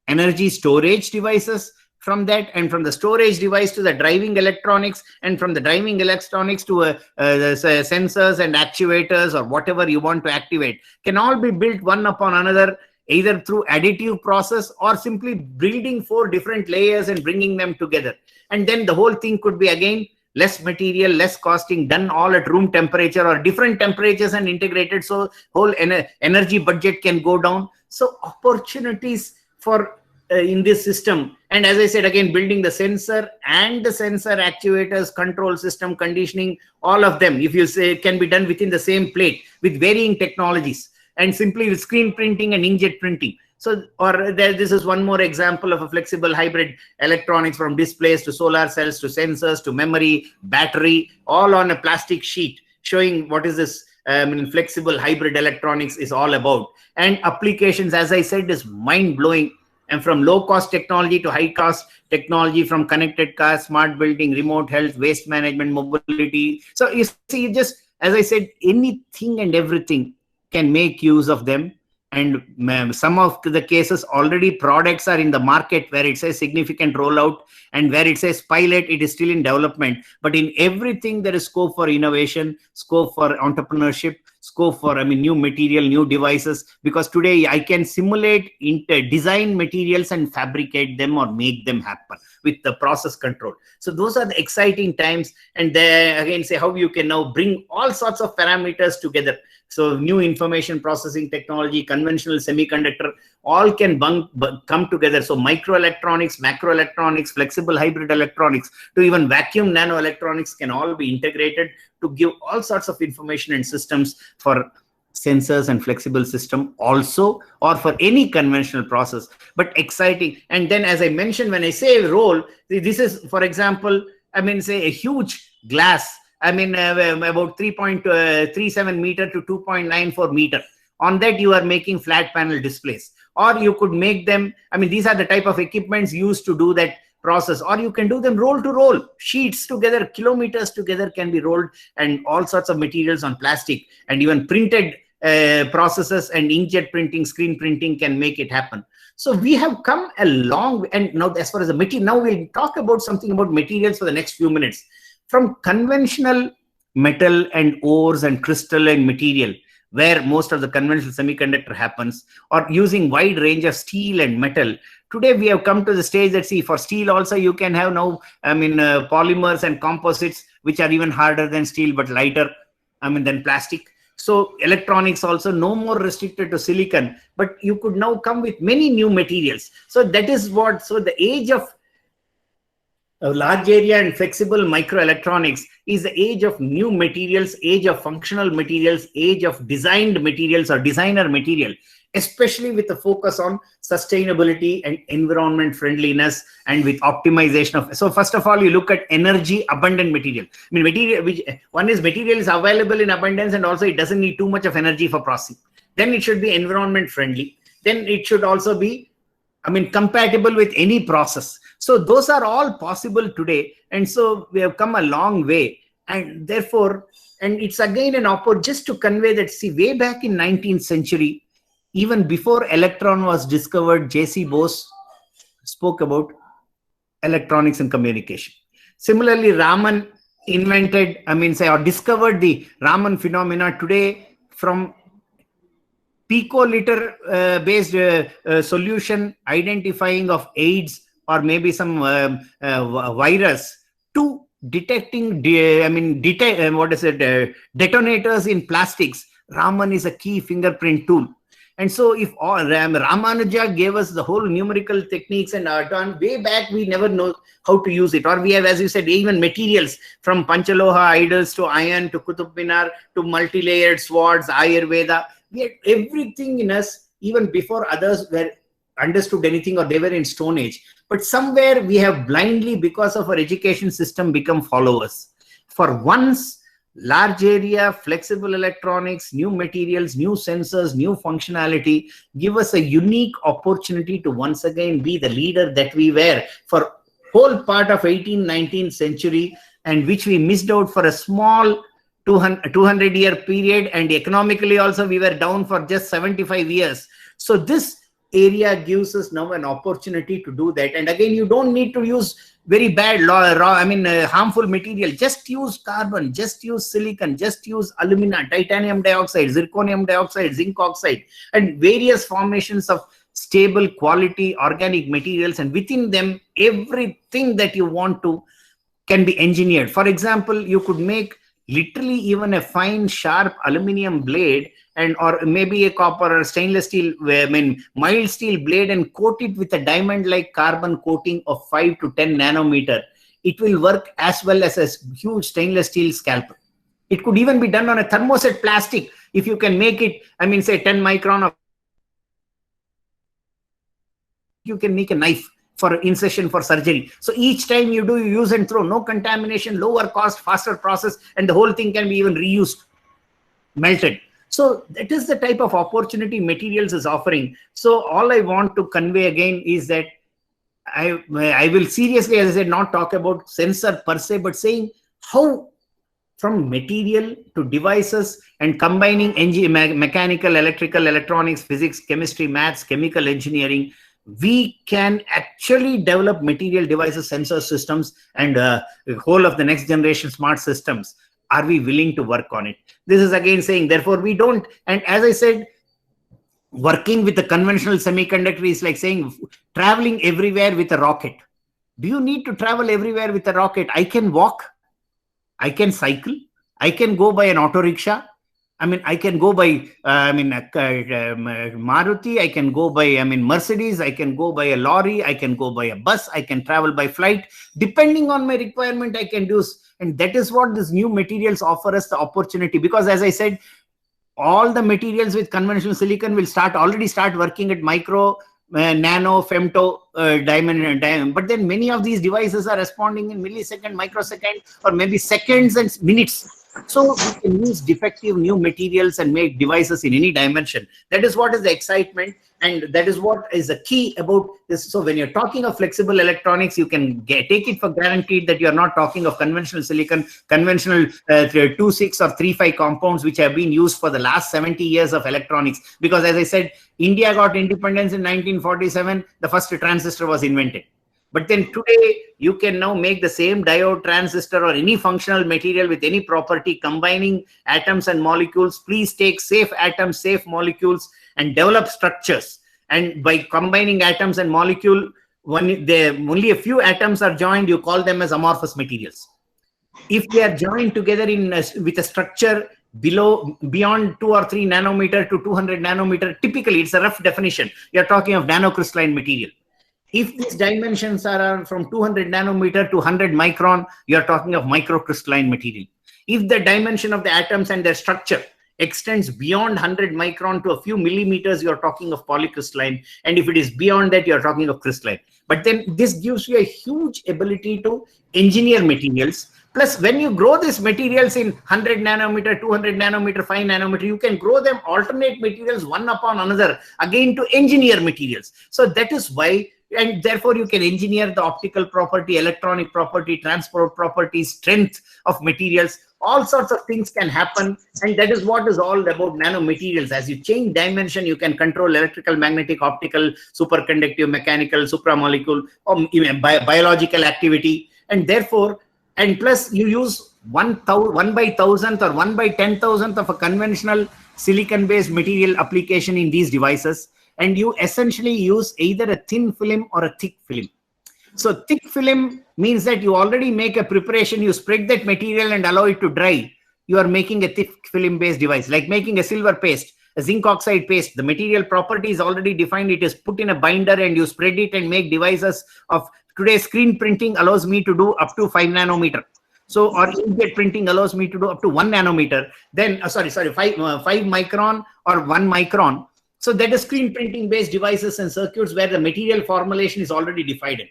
energy storage devices, from that, and from the storage device to the driving electronics, and from the driving electronics to the sensors and actuators, or whatever you want to activate, can all be built one upon another, either through additive process or simply building 4 different layers and bringing them together. And then the whole thing could be, again, less material, less costing, done all at room temperature or different temperatures and integrated. So whole energy budget can go down. So opportunities for in this system. And as I said, again, building the sensor and the sensor actuators, control system, conditioning, all of them, if you say, can be done within the same plate with varying technologies, and simply with screen printing and inkjet printing. So, or this is one more example of a flexible hybrid electronics, from displays to solar cells to sensors to memory, battery, all on a plastic sheet, showing what is this flexible hybrid electronics is all about. And applications, as I said, is mind-blowing. And from low-cost technology to high-cost technology, from connected cars, smart building, remote health, waste management, mobility. So you see, just as I said, anything and everything can make use of them. And some of the cases, already products are in the market where it says significant rollout, and where it says pilot, it is still in development. But in everything, there is scope for innovation, scope for entrepreneurship, scope for new material, new devices, because today I can simulate design materials and fabricate them or make them happen with the process control. So those are the exciting times. And then again, say how you can now bring all sorts of parameters together. So new information processing technology, conventional semiconductor, all can come together. So microelectronics, macroelectronics, flexible hybrid electronics, to even vacuum nanoelectronics can all be integrated to give all sorts of information and systems for sensors and flexible system also, or for any conventional process, but exciting. And then, as I mentioned, when I say roll, this is, for example, I mean, say a huge glass, I mean, about 3.37 meter to 2.94 meter. On that, you are making flat panel displays, or you could make them, I mean, these are the type of equipments used to do that process, or you can do them roll to roll, sheets together, kilometers together can be rolled, and all sorts of materials on plastic, and even printed processes and inkjet printing, screen printing can make it happen. So we have come a long way. And now, as far as the material, now we'll talk about something about materials for the next few minutes. From conventional metal and ores and crystalline material, where most of the conventional semiconductor happens, or using wide range of steel and metal, today we have come to the stage that, see, for steel also you can have now, I mean, polymers and composites, which are even harder than steel but lighter, I mean, than plastic. So electronics also no more restricted to silicon, but you could now come with many new materials. So that is what, so the age of large area and flexible microelectronics is the age of new materials, age of functional materials, age of designed materials or designer material, especially with the focus on sustainability and environment friendliness, and with optimization of. So first of all, you look at energy abundant material. I mean, material, which one is material is available in abundance, and also it doesn't need too much of energy for processing. Then it should be environment friendly. Then it should also be, I mean, compatible with any process. So those are all possible today. And so we have come a long way. And therefore, and it's again an opportunity just to convey that, see, way back in 19th century, even before electron was discovered, J.C. Bose spoke about electronics and communication. Similarly, Raman invented, I mean, say, or discovered the Raman phenomena. Today, from picoliter based solution identifying of AIDS or maybe some virus, to detecting, detonators in plastics, Raman is a key fingerprint tool. And so if Ramanuja gave us the whole numerical techniques and done way back, we never know how to use it. Or we have, as you said, even materials from Panchaloha idols to iron to Qutub Minar to multi-layered swords, Ayurveda. We had everything in us even before others were understood anything, or they were in Stone Age. But somewhere we have blindly, because of our education system, become followers. For once, large area, flexible electronics, new materials, new sensors, new functionality give us a unique opportunity to once again be the leader that we were for whole part of 18th, 19th century, and which we missed out for a small 200-year period, and economically also we were down for just 75 years. So this area gives us now an opportunity to do that. And again, you don't need to use very bad harmful material. Just use carbon, just use silicon, just use alumina, titanium dioxide, zirconium dioxide, zinc oxide, and various formations of stable quality organic materials. And within them, everything that you want to can be engineered. For example, you could make literally even a fine sharp aluminum blade, and or maybe a copper or stainless steel, mild steel blade, and coat it with a diamond like carbon coating of 5 to 10 nanometer. It will work as well as a huge stainless steel scalpel. It could even be done on a thermoset plastic. If you can make it, say 10 micron of, you can make a knife for incision for surgery. So each time you do, you use and throw, no contamination, lower cost, faster process, and the whole thing can be even reused, melted. So that is the type of opportunity materials is offering. So all I want to convey again is that I will seriously, as I said, not talk about sensor per se, but saying how from material to devices and combining mechanical, electrical, electronics, physics, chemistry, maths, chemical engineering, we can actually develop material devices, sensor systems, and the whole of the next generation smart systems. Are we willing to work on it? This is again saying, therefore we don't. And as I said, working with the conventional semiconductor is like saying traveling everywhere with a rocket. Do you need to travel everywhere with a rocket? I can walk, I can cycle, I can go by an auto rickshaw. I can go by, Maruti, I can go by, Mercedes, I can go by a lorry, I can go by a bus, I can travel by flight. Depending on my requirement, I can do. And that is what these new materials offer us the opportunity. Because as I said, all the materials with conventional silicon will already start working at micro, nano, femto diamond. But then many of these devices are responding in millisecond, microsecond, or maybe seconds and minutes. So we can use defective new materials and make devices in any dimension. That is what is the excitement, and that is what is the key about this. So when you're talking of flexible electronics, you can take it for guaranteed that you're not talking of conventional silicon, conventional 2,6 or 3,5 compounds, which have been used for the last 70 years of electronics. Because as I said, India got independence in 1947, the first transistor was invented. But then today, you can now make the same diode, transistor, or any functional material with any property, combining atoms and molecules. Please take safe atoms, safe molecules, and develop structures. And by combining atoms and molecule, when only a few atoms are joined, you call them as amorphous materials. If they are joined together with a structure beyond 2 or 3 nanometer to 200 nanometer, typically it's a rough definition. You're talking of nanocrystalline material. If these dimensions are from 200 nanometer to 100 micron, you're talking of microcrystalline material. If the dimension of the atoms and their structure extends beyond 100 micron to a few millimeters, you're talking of polycrystalline. And if it is beyond that, you're talking of crystalline. But then this gives you a huge ability to engineer materials. Plus, when you grow these materials in 100 nanometer, 200 nanometer, 5 nanometer, you can grow them alternate materials one upon another, again to engineer materials. So that is why, and therefore you can engineer the optical property, electronic property, transport property, strength of materials. All sorts of things can happen, and that is what is all about nanomaterials. As you change dimension, you can control electrical, magnetic, optical, superconductive, mechanical, supramolecule, or even biological activity. And therefore, and plus you use 1 by 1000th or 1 by 10,000th of a conventional silicon-based material application in these devices. And you essentially use either a thin film or a thick film. So thick film means that you already make a preparation, you spread that material and allow it to dry. You are making a thick film-based device, like making a silver paste, a zinc oxide paste. The material property is already defined. It is put in a binder and you spread it and make devices of today. Screen printing allows me to do up to 5 nanometer. So, or inkjet printing allows me to do up to 1 nanometer. Then, 5 micron or 1 micron. So that is screen printing based devices and circuits where the material formulation is already defined.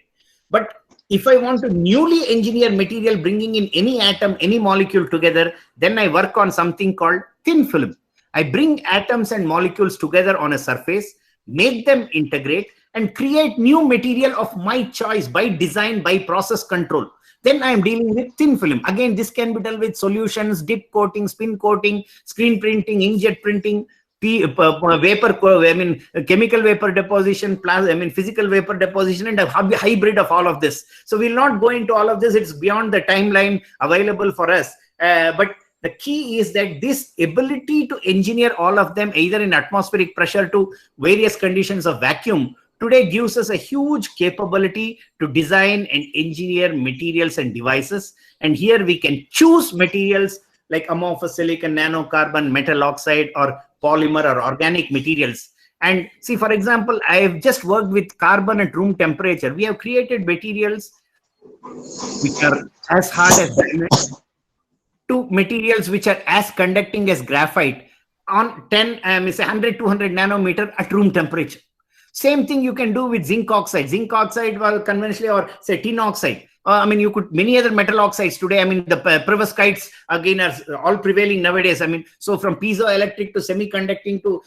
But if I want to newly engineer material, bringing in any atom, any molecule together, then I work on something called thin film. I bring atoms and molecules together on a surface, make them integrate, and create new material of my choice by design, by process control. Then I am dealing with thin film. Again, this can be done with solutions, dip coating, spin coating, screen printing, inkjet printing, chemical vapor deposition, physical vapor deposition, and a hybrid of all of this. So we'll not go into all of this. It's beyond the timeline available for us. But the key is that this ability to engineer all of them, either in atmospheric pressure to various conditions of vacuum, today gives us a huge capability to design and engineer materials and devices. And here we can choose materials like amorphous silicon, nanocarbon, metal oxide, or polymer or organic materials. And see, for example, I have just worked with carbon at room temperature. We have created materials which are as hard as diamond to materials which are as conducting as graphite on 100, 200 nanometer at room temperature. Same thing you can do with zinc oxide. Zinc oxide, well, conventionally, or say tin oxide. You could, many other metal oxides today. The perovskites again are all prevailing nowadays. So from piezoelectric to semiconducting to,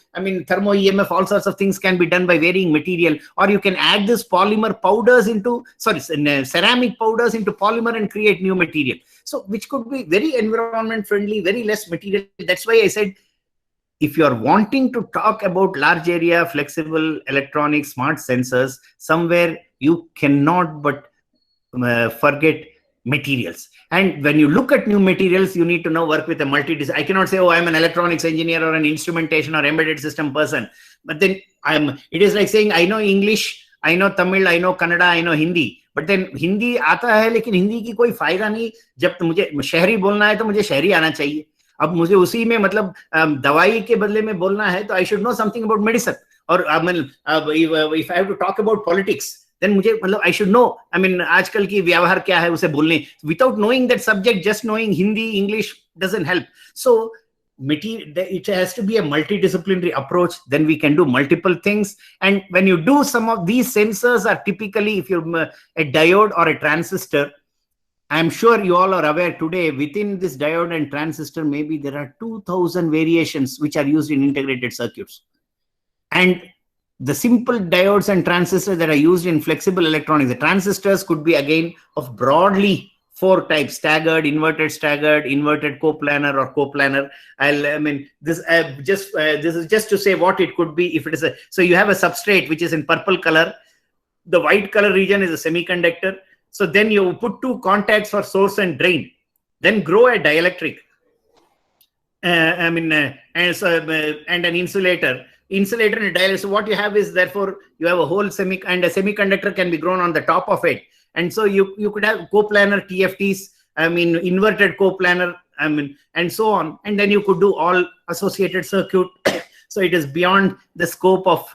thermo EMF, all sorts of things can be done by varying material. Or you can add this polymer powders into, ceramic powders into polymer and create new material. So which could be very environment friendly, very less material. That's why I said, if you are wanting to talk about large area, flexible electronics, smart sensors, somewhere you cannot but forget materials. And when you look at new materials, you need to now work with a multidisciplinary. I cannot say, oh, I'm an electronics engineer or an instrumentation or embedded system person. But then it is like saying, I know English, I know Tamil, I know Kannada, I know Hindi. But then Hindi आता है, लेकिन हिंदी की कोई फायदा नहीं. जब मुझे शहरी बोलना है तो मुझे शहरी आना चाहिए. अब मुझे उसी में दवाई के बदले में बोलना है तो I should know something about medicine. Or if I have to talk about politics, then मुझे I should know, आजकल की व्यवहार क्या है उसे बोलने. Without knowing that subject, just knowing Hindi, English doesn't help. So it has to be a multidisciplinary approach. Then we can do multiple things. And when you do, some of these sensors are typically, if you're a diode or a transistor, I'm sure you all are aware today, within this diode and transistor, maybe there are 2000 variations which are used in integrated circuits. And the simple diodes and transistors that are used in flexible electronics, the transistors could be again of broadly 4 types: staggered, inverted, coplanar or coplanar. This is just to say what it could be if it is a, so you have a substrate which is in purple color. The white color region is a semiconductor. So then you put 2 contacts for source and drain, then grow a dielectric, and an insulator and a dielectric. So what you have is, therefore, you have a whole and a semiconductor can be grown on the top of it. And so you could have coplanar TFTs, inverted coplanar, and so on. And then you could do all associated circuit. So it is beyond the scope of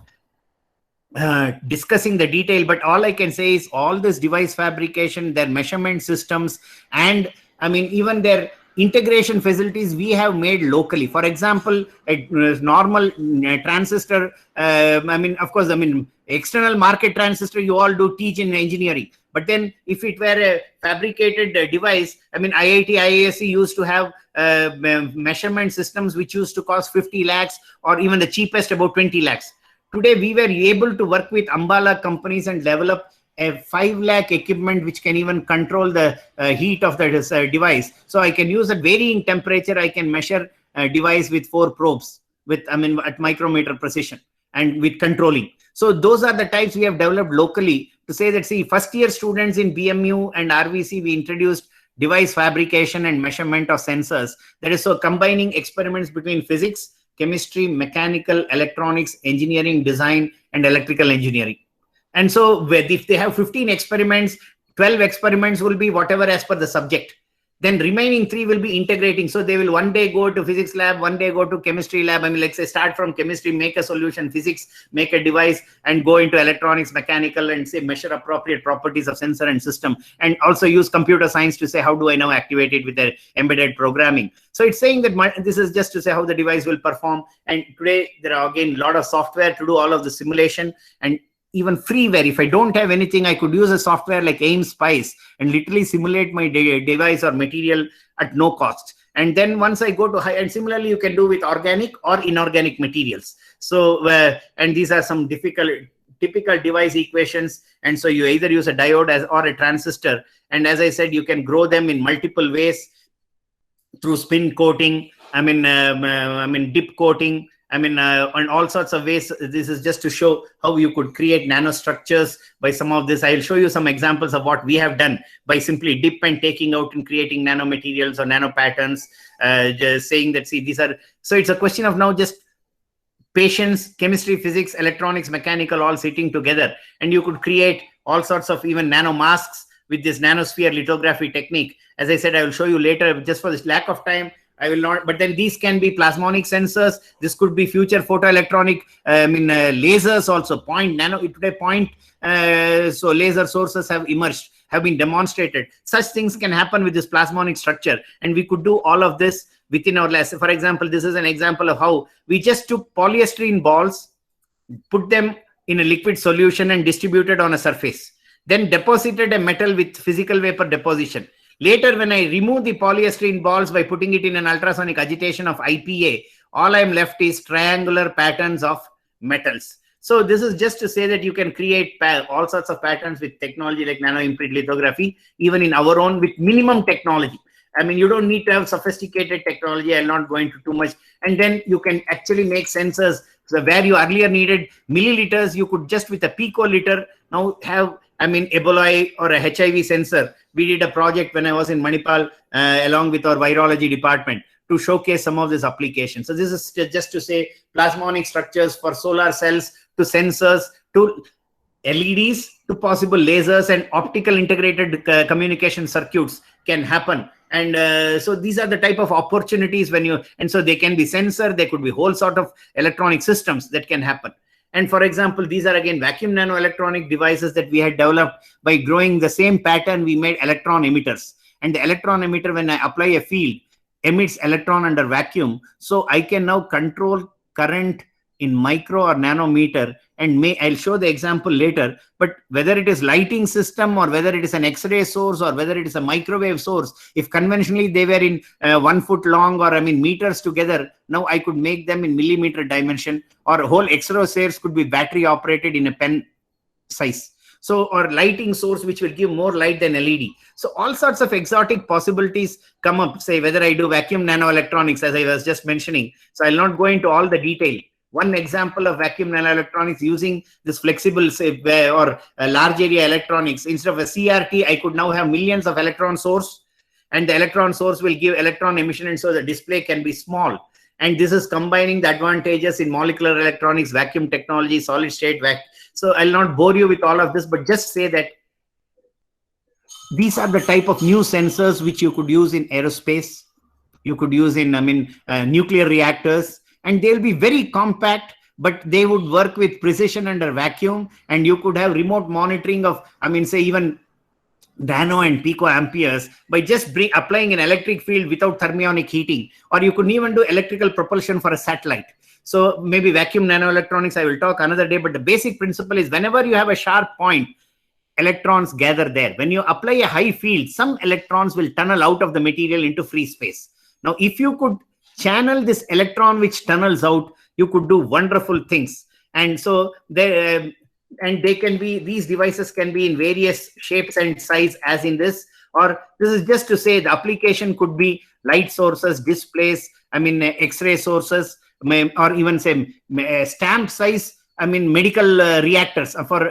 discussing the detail, but all I can say is all this device fabrication, their measurement systems, and even their integration facilities we have made locally. For example, a normal transistor, of course, external market transistor you all do teach in engineering. But then if it were a fabricated device, IIT, IISc used to have measurement systems which used to cost 50 lakhs or even the cheapest about 20 lakhs. Today, we were able to work with Ambala companies and develop a 5 lakh equipment which can even control the heat of the device. So I can use at varying temperature. I can measure a device with 4 probes at micrometer precision and with controlling. So those are the types we have developed locally to say that, see, first year students in BMU and RVC, we introduced device fabrication and measurement of sensors. That is, so combining experiments between physics, chemistry, mechanical, electronics, engineering, design, and electrical engineering. And so if they have 15 experiments, 12 experiments will be whatever as per the subject. Then remaining 3 will be integrating. So they will one day go to physics lab, one day go to chemistry lab. Let's say start from chemistry, make a solution, physics, make a device, and go into electronics, mechanical, and say measure appropriate properties of sensor and system. And also use computer science to say, how do I now activate it with the embedded programming? So it's saying that this is just to say how the device will perform. And today there are again a lot of software to do all of the simulation, and even freeware. If I don't have anything, I could use a software like AIM-SPICE and literally simulate my device or material at no cost. And then once I go to high, and similarly you can do with organic or inorganic materials. So and these are some typical device equations. And so you either use a diode or a transistor. And as I said, you can grow them in multiple ways through spin coating, dip coating, in all sorts of ways. This is just to show how you could create nanostructures by some of this. I'll show you some examples of what we have done by simply dip and taking out and creating nanomaterials or nano patterns, just saying that, see, these are, so it's a question of now just patience, chemistry, physics, electronics, mechanical, all sitting together. And you could create all sorts of even nano masks with this nanosphere lithography technique. As I said, I will show you later. Just for this lack of time, I will not, but then these can be plasmonic sensors. This could be future photoelectronic, lasers also, so laser sources have emerged, have been demonstrated. Such things can happen with this plasmonic structure. And we could do all of this within our labs. For example, this is an example of how we just took polyester balls, put them in a liquid solution and distributed on a surface, then deposited a metal with physical vapor deposition. Later, when I remove the polyester balls by putting it in an ultrasonic agitation of IPA, all I'm left is triangular patterns of metals. So this is just to say that you can create all sorts of patterns with technology like nano-imprint lithography, even in our own, with minimum technology. You don't need to have sophisticated technology. I'll not go into too much. And then you can actually make sensors. So where you earlier needed milliliters, you could just with a picoliter now have, Ebola or a HIV sensor. We did a project when I was in Manipal along with our virology department to showcase some of these applications. So this is just to say plasmonic structures for solar cells to sensors to LEDs to possible lasers and optical integrated communication circuits can happen. And so these are the type of opportunities and so they can be sensor, they could be whole sort of electronic systems that can happen. And for example, these are again vacuum nanoelectronic devices that we had developed by growing the same pattern. We made electron emitters, and the electron emitter, when I apply a field, emits electron under vacuum. So I can now control current in micro or nanometer, and I'll show the example later. But whether it is lighting system or whether it is an X-ray source or whether it is a microwave source, if conventionally they were in 1 foot long or meters together, now I could make them in millimeter dimension, or a whole X-ray source could be battery operated in a pen size. So, or lighting source which will give more light than LED. So all sorts of exotic possibilities come up, say whether I do vacuum nanoelectronics, as I was just mentioning. So I'll not go into all the detail. One example of vacuum nanoelectronics using this flexible, say, or large area electronics, instead of a CRT, I could now have millions of electron source, and the electron source will give electron emission, and so the display can be small. And this is combining the advantages in molecular electronics, vacuum technology, solid state vacuum. So I'll not bore you with all of this, but just say that these are the type of new sensors which you could use in aerospace, you could use in nuclear reactors, and they'll be very compact, but they would work with precision under vacuum, and you could have remote monitoring of, say even nano and picoamperes by just applying an electric field without thermionic heating, or you could even do electrical propulsion for a satellite. So maybe vacuum nanoelectronics, I will talk another day, but the basic principle is whenever you have a sharp point, electrons gather there. When you apply a high field, some electrons will tunnel out of the material into free space. Now, if you could channel this electron which tunnels out, you could do wonderful things. And so they can be, these devices can be in various shapes and size as in this, or this is just to say the application could be light sources, displays, X-ray sources, or even say stamp size, medical reactors for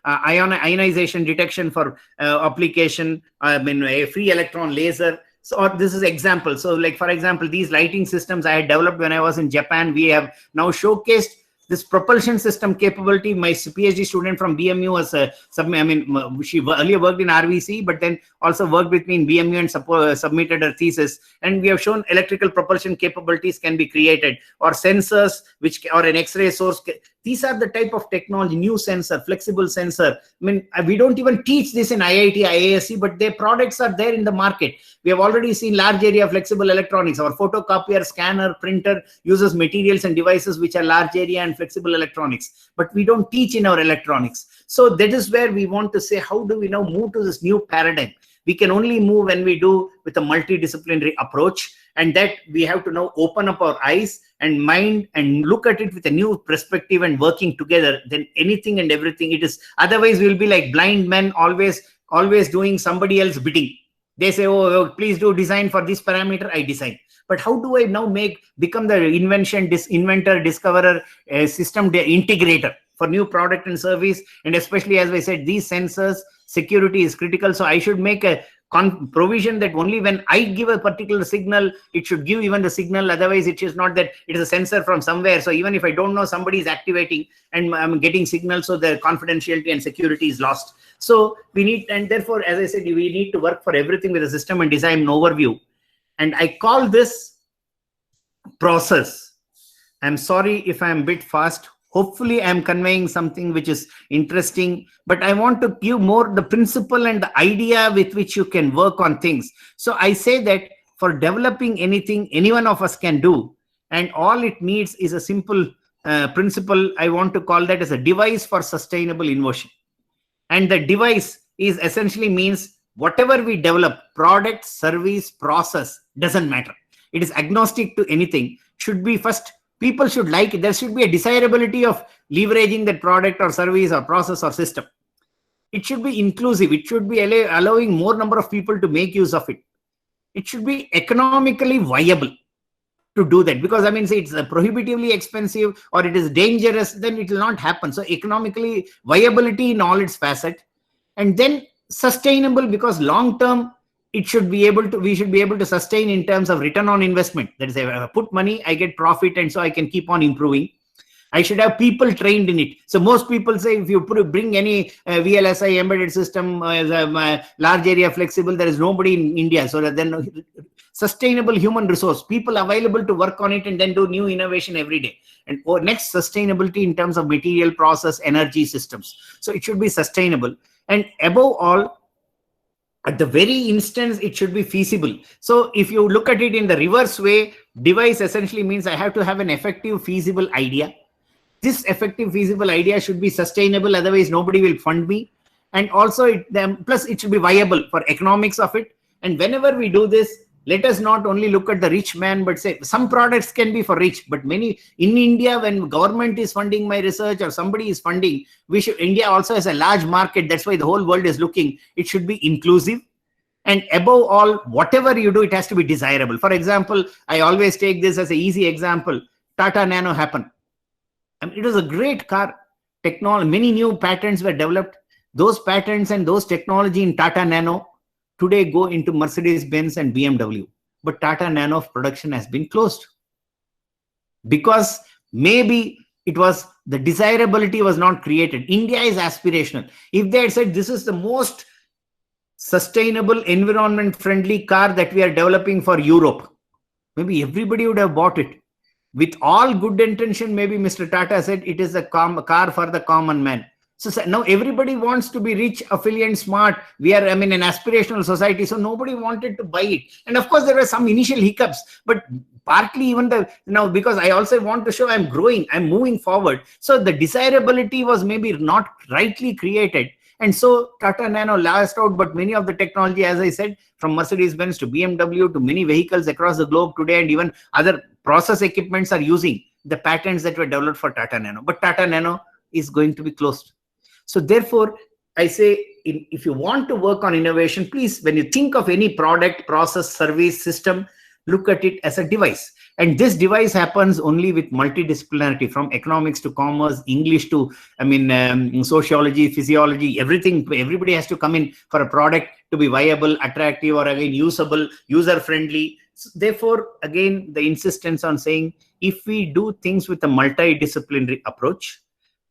ionization detection for application, a free electron laser. So, or this is example. So like, for example, these lighting systems I had developed when I was in Japan, we have now showcased this propulsion system capability. My PhD student from BMU was she earlier worked in RVC, but then also worked with me in BMU and submitted her thesis. And we have shown electrical propulsion capabilities can be created, or sensors or an X-ray source. These are the type of technology, new sensor, flexible sensor. We don't even teach this in IIT, IASC, but their products are there in the market. We have already seen large area flexible electronics. Our photocopier, scanner, printer uses materials and devices which are large area and flexible electronics, but we don't teach in our electronics. So that is where we want to say, how do we now move to this new paradigm? We can only move when we do with a multidisciplinary approach, and that we have to now open up our eyes and mind and look at it with a new perspective and working together. Then anything and everything it is. Otherwise, we'll be like blind men, always doing somebody else's bidding. They say, oh, please do design for this parameter, I design. But how do I now become the inventor, discoverer, system integrator for new product and service? And especially, as I said, these sensors, security is critical. So I should make a provision that only when I give a particular signal, it should give even the signal. Otherwise, it is not that it is a sensor from somewhere. So even if I don't know, somebody is activating and I'm getting signals, so the confidentiality and security is lost. So we need, and therefore, as I said, we need to work for everything with a system and design overview. And I call this process. I'm sorry if I'm a bit fast. Hopefully I'm conveying something which is interesting, but I want to give more the principle and the idea with which you can work on things. So I say that for developing anything, any one of us can do, and all it needs is a simple principle. I want to call that as a device for sustainable innovation. And the device is essentially means whatever we develop, product, service, process, doesn't matter. It is agnostic to anything. Should be first, people should like it. There should be a desirability of leveraging that product or service or process or system. It should be inclusive. It should be allowing more number of people to make use of it. It should be economically viable to do that, because say it's prohibitively expensive or it is dangerous, then it will not happen. So economically viability in all its facet, and then sustainable, because long term we should be able to sustain in terms of return on investment. That is, if I put money, I get profit, and so I can keep on improving. I should have people trained in it. So most people say, if you bring any VLSI embedded system as a large area flexible, there is nobody in India. So then sustainable human resource, people available to work on it and then do new innovation every day. And next, sustainability in terms of material, process, energy systems. So it should be sustainable. And above all, At the very instance, it should be feasible. So if you look at it in the reverse way, device essentially means I have to have an effective, feasible idea. This effective, feasible idea should be sustainable. Otherwise, nobody will fund me. And also, plus it should be viable for economics of it. And whenever we do this, let us not only look at the rich man, but say some products can be for rich, but many in India, when government is funding my research or somebody is funding, India also has a large market. That's why the whole world is looking. It should be inclusive. And above all, whatever you do, it has to be desirable. For example, I always take this as an easy example. Tata Nano happened. I mean, it was a great car. Technology, many new patents were developed. Those patents and those technology in Tata Nano today go into Mercedes-Benz and BMW. But Tata Nano production has been closed. Because maybe it was, the desirability was not created. India is aspirational. If they had said, this is the most sustainable, environment-friendly car that we are developing for Europe, maybe everybody would have bought it. With all good intention, maybe Mr. Tata said it is a car for the common man. So now everybody wants to be rich, affluent, smart. We are, an aspirational society. So nobody wanted to buy it. And of course, there were some initial hiccups, but partly even because I also want to show I'm growing, I'm moving forward. So the desirability was maybe not rightly created. And so Tata Nano last out, but many of the technology, as I said, from Mercedes-Benz to BMW to many vehicles across the globe today, and even other process equipments are using the patents that were developed for Tata Nano. But Tata Nano is going to be closed. So therefore, I say, if you want to work on innovation, please, when you think of any product, process, service, system, look at it as a device. And this device happens only with multidisciplinarity, from economics to commerce, English to, sociology, physiology, everything. Everybody has to come in for a product to be viable, attractive, or again, usable, user-friendly. So therefore, again, the insistence on saying, if we do things with a multidisciplinary approach,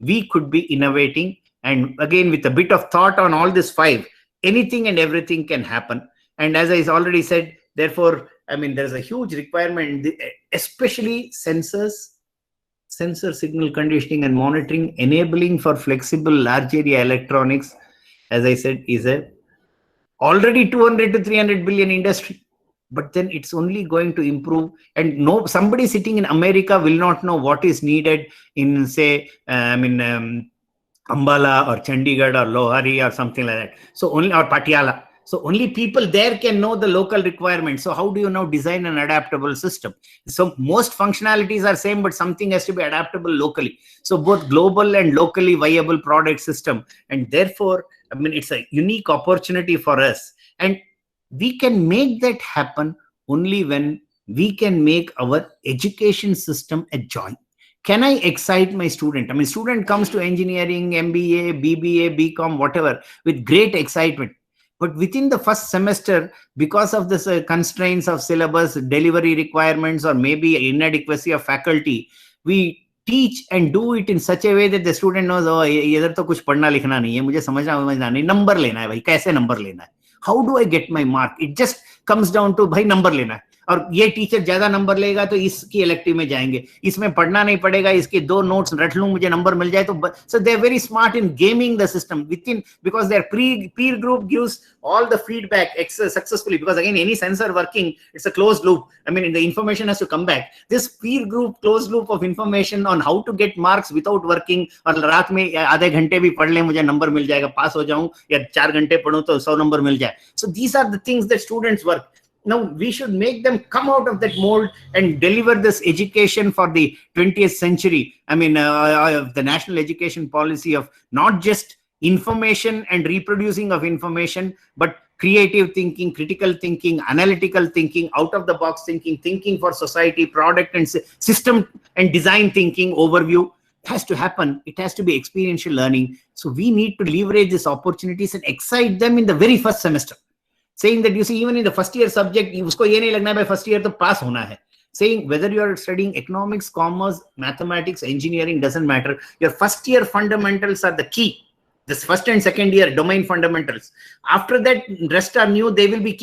we could be innovating. And again, with a bit of thought on all this 5, anything and everything can happen. And as I already said, therefore, there's a huge requirement, especially sensors, sensor signal conditioning and monitoring, enabling for flexible large area electronics, as I said, is a already 200 to 300 billion industry. But then it's only going to improve. And somebody sitting in America will not know what is needed in, say, Ambala or Chandigarh or Lohari or something like that. So only, or Patiala. So only people there can know the local requirements. So how do you now design an adaptable system? So most functionalities are same, but something has to be adaptable locally. So both global and locally viable product system. And therefore, it's a unique opportunity for us. And we can make that happen only when we can make our education system a joy. Can I excite my student? Student comes to engineering, MBA, BBA, BCom, whatever, with great excitement. But within the first semester, because of this constraints of syllabus, delivery requirements, or maybe inadequacy of faculty, we teach and do it in such a way that the student knows, oh, इधर तो कुछ पढ़ना लिखना नहीं है, मुझे समझना नहीं, number लेना है भाई, कैसे number लेना है? How do I get my mark? It just comes down to भाई number लेना है. और ये टीचर ज्यादा नंबर लेगा तो इसकी इलेक्टिव में जाएंगे, इसमें पढ़ना नहीं पड़ेगा, इसके 2 नोट्स रट लूं, मुझे नंबर मिल जाए तो. So they are very smart in gaming the system within, because their peer group gives all the feedback successfully, because again, any sensor working, it's a closed loop. The information has to come back. This peer group closed loop of information on how to get marks without working, और रात में आधे घंटे भी पढ़ ले, मुझे number मिल जाएगा, पास हो जाऊं, या 4 घंटे पढ़ूं तो 100 नंबर मिल जाए. So these are the things that students work. Now we should make them come out of that mold and deliver this education for the 20th century. The national education policy of not just information and reproducing of information, but creative thinking, critical thinking, analytical thinking, out of the box thinking, thinking for society, product and system and design thinking, overview. It has to happen. It has to be experiential learning. So we need to leverage these opportunities and excite them in the very first semester. Saying that, you see, even in the first year subject, usko ye nahi lagna hai first year to pass hona hai. Saying whether you are studying economics, commerce, mathematics, engineering, doesn't matter. Your first year fundamentals are the key. This first and second year domain fundamentals. After that, rest are new. They will be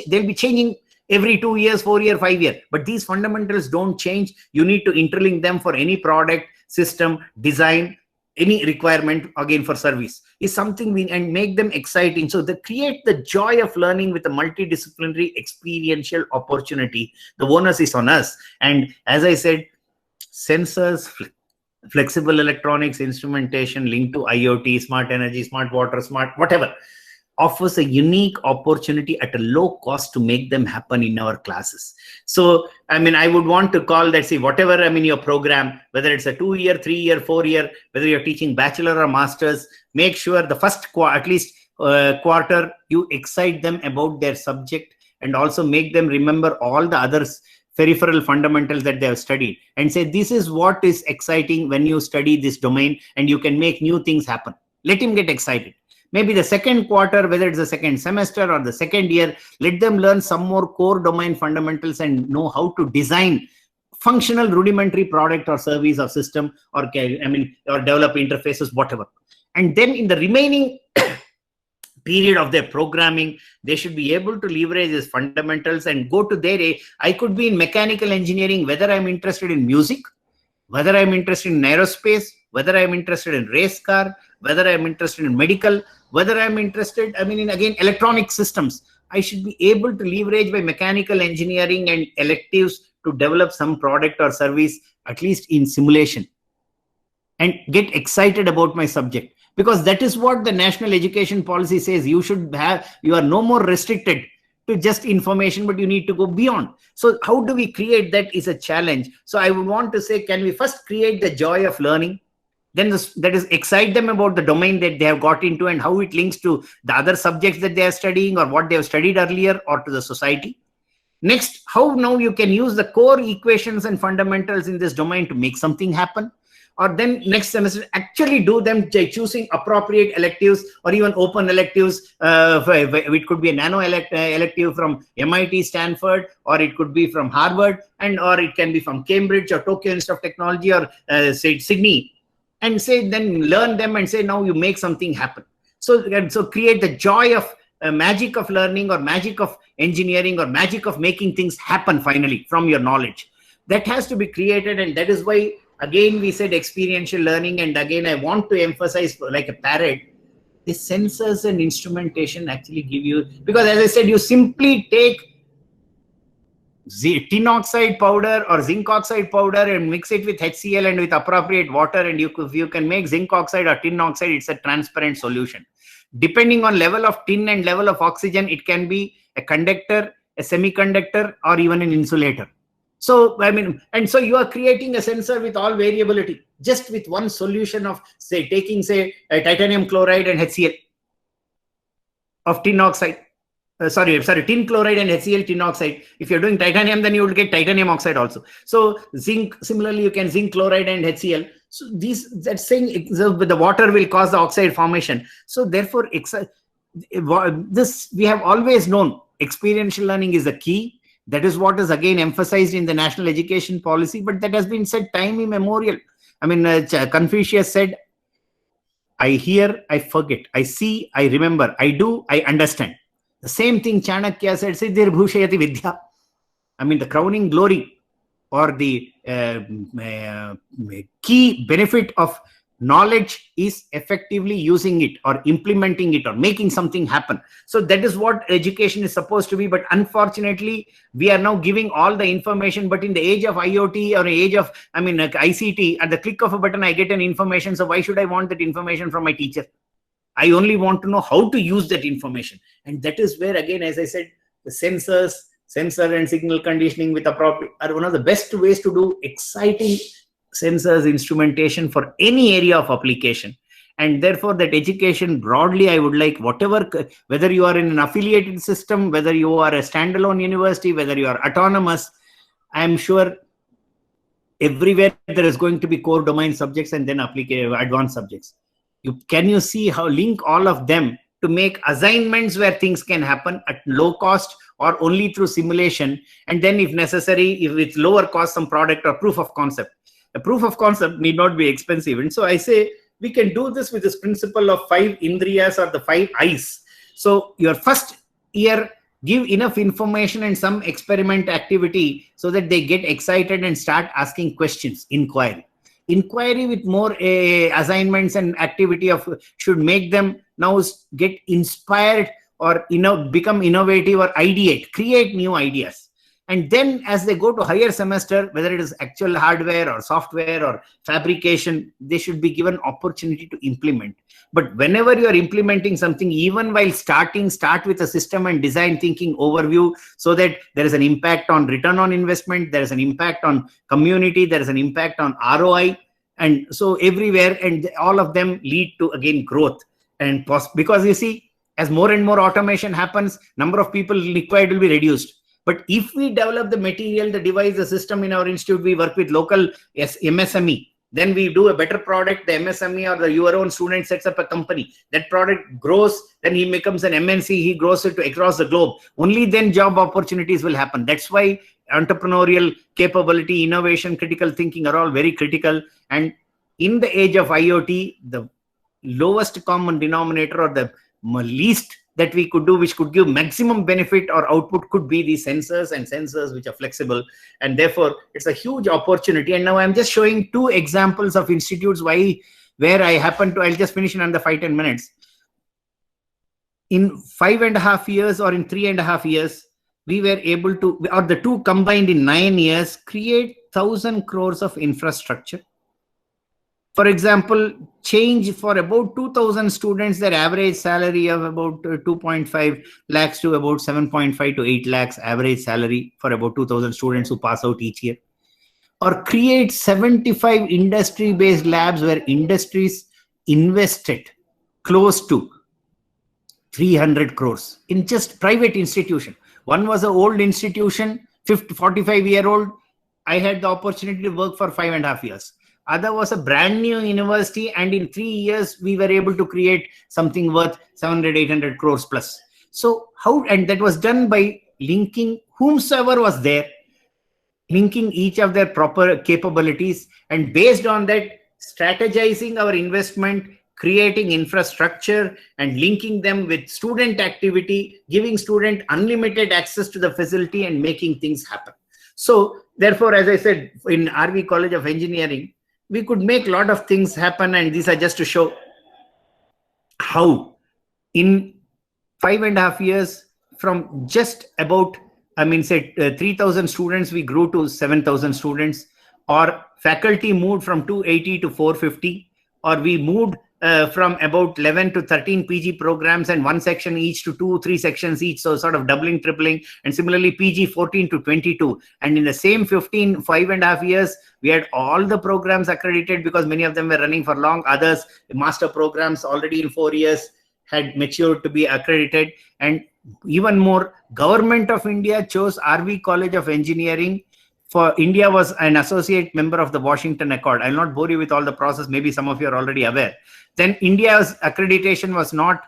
they'll be changing every 2 years, 4 year, 5 year. But these fundamentals don't change. You need to interlink them for any product, system, design, any requirement again for service is something and make them exciting. So they create the joy of learning with a multidisciplinary experiential opportunity. The onus is on us. And as I said, sensors, flexible electronics, instrumentation linked to IoT, smart energy, smart water, smart whatever, offers a unique opportunity at a low cost to make them happen in our classes. So, I mean, I would want to call that, see, whatever, I mean, your program, whether it's a 2-year, 3-year, 4-year, whether you're teaching bachelor or masters, make sure the first at least quarter, you excite them about their subject and also make them remember all the others peripheral fundamentals that they have studied and say, this is what is exciting when you study this domain and you can make new things happen. Let him get excited. Maybe the second quarter, whether it's the second semester or the second year, let them learn some more core domain fundamentals and know how to design functional rudimentary product or service or system or, I mean, or develop interfaces, whatever. And then in the remaining period of their programming, they should be able to leverage these fundamentals and go to their, I could be in mechanical engineering, whether I'm interested in music, whether I'm interested in aerospace, whether I'm interested in race car, whether I'm interested in medical, whether I'm interested, I mean, in again, electronic systems. I should be able to leverage my mechanical engineering and electives to develop some product or service, at least in simulation, and get excited about my subject. Because that is what the national education policy says. You should have, you are no more restricted to just information, but you need to go beyond. So how do we create that is a challenge. So I would want to say, can we first create the joy of learning? Then that is excite them about the domain that they have got into and how it links to the other subjects that they are studying or what they have studied earlier or to the society. Next, how now you can use the core equations and fundamentals in this domain to make something happen. Or then next semester, actually do them choosing appropriate electives or even open electives. It could be a nano elective from MIT, Stanford, or it could be from Harvard, and or it can be from Cambridge or Tokyo Institute of Technology or say Sydney. And say then learn them and say now you make something happen. So create the joy of magic of learning or magic of engineering or magic of making things happen finally from your knowledge. That has to be created, and that is why again we said experiential learning. And again I want to emphasize, like a parrot, the sensors and instrumentation actually give you, because as I said, you simply take tin oxide powder or zinc oxide powder and mix it with HCl and with appropriate water, and you can make zinc oxide or tin oxide. It's a transparent solution. Depending on level of tin and level of oxygen, it can be a conductor, a semiconductor, or even an insulator. So I mean, and so you are creating a sensor with all variability just with one solution of, say, taking, say, a titanium chloride and HCl of tin oxide. Tin chloride and HCl tin oxide. If you're doing titanium, then you will get titanium oxide also. So zinc, similarly, you can zinc chloride and HCl. So that's saying the water will cause the oxide formation. So therefore, this we have always known. Experiential learning is the key. That is what is again emphasized in the national education policy, but that has been said time immemorial. I mean, Confucius said, I hear, I forget, I see, I remember, I do, I understand. The same thing Chanakya said, Siddhir Bhushayati Vidya. I mean, the crowning glory or the key benefit of knowledge is effectively using it or implementing it or making something happen. So that is what education is supposed to be. But unfortunately, we are now giving all the information. But in the age of IoT or age of, I mean, like ICT, at the click of a button, I get an information. So why should I want that information from my teacher? I only want to know how to use that information. And that is where, again, as I said, the sensor and signal conditioning with appropriate are one of the best ways to do exciting sensors instrumentation for any area of application. And therefore that education broadly, I would like whether you are in an affiliated system, whether you are a standalone university, whether you are autonomous, I am sure everywhere there is going to be core domain subjects and then advanced subjects. Can you see how link all of them to make assignments where things can happen at low cost or only through simulation, and then if necessary, if it's lower cost, some product or proof of concept. A proof of concept need not be expensive. And so I say we can do this with this principle of 5 indriyas or the 5 eyes. So your first year, give enough information and some experiment activity so that they get excited and start asking questions, inquiry. inquiry with more assignments and activity of should make them now get inspired or become innovative or ideate, create new ideas. And then as they go to higher semester, whether it is actual hardware or software or fabrication, they should be given opportunity to implement. But whenever you are implementing something, even while start with a system and design thinking overview, so that there is an impact on return on investment, there is an impact on community, there is an impact on ROI, and so everywhere, and all of them lead to again growth. And because you see, as more and more automation happens, number of people required will be reduced. But if we develop the material, the device, the system in our institute, we work with local MSME, then we do a better product. The MSME or your own student sets up a company. That product grows, then he becomes an MNC, he grows it across the globe. Only then job opportunities will happen. That's why entrepreneurial capability, innovation, critical thinking are all very critical. And in the age of IoT, the lowest common denominator or the least that we could do, which could give maximum benefit or output, could be the sensors, and sensors which are flexible. And therefore, it's a huge opportunity. And now I'm just showing two examples of institutes where I happen to, I'll just finish in under 5-10 minutes. In 5.5 years or in 3.5 years, we were able to, or the two combined in 9 years, create 1,000 crores of infrastructure. For example, change for about 2,000 students their average salary of about 2.5 lakhs to about 7.5 to 8 lakhs average salary for about 2,000 students who pass out each year. Or create 75 industry-based labs where industries invested close to 300 crores in just private institution. One was an old institution, 45-year-old. I had the opportunity to work for 5.5 years. Other was a brand new university, and in 3 years we were able to create something worth 700-800 crores plus. So how, and that was done by linking whomsoever was there, linking each of their proper capabilities, and based on that, strategizing our investment, creating infrastructure and linking them with student activity, giving student unlimited access to the facility and making things happen. So therefore, as I said, in RV College of Engineering, we could make a lot of things happen, and these are just to show how in 5.5 years from just about, say 3,000 students, we grew to 7,000 students, or faculty moved from 280 to 450, or we moved from about 11 to 13 PG programs and one section each to 2-3 sections each, so sort of doubling, tripling, and similarly PG 14 to 22. And in the same 5.5 years, we had all the programs accredited because many of them were running for long. Others, master programs already in 4 years had matured to be accredited. And even more, Government of India chose RV College of Engineering. For India was an associate member of the Washington Accord. I'll not bore you with all the process. Maybe some of you are already aware. Then India's accreditation was not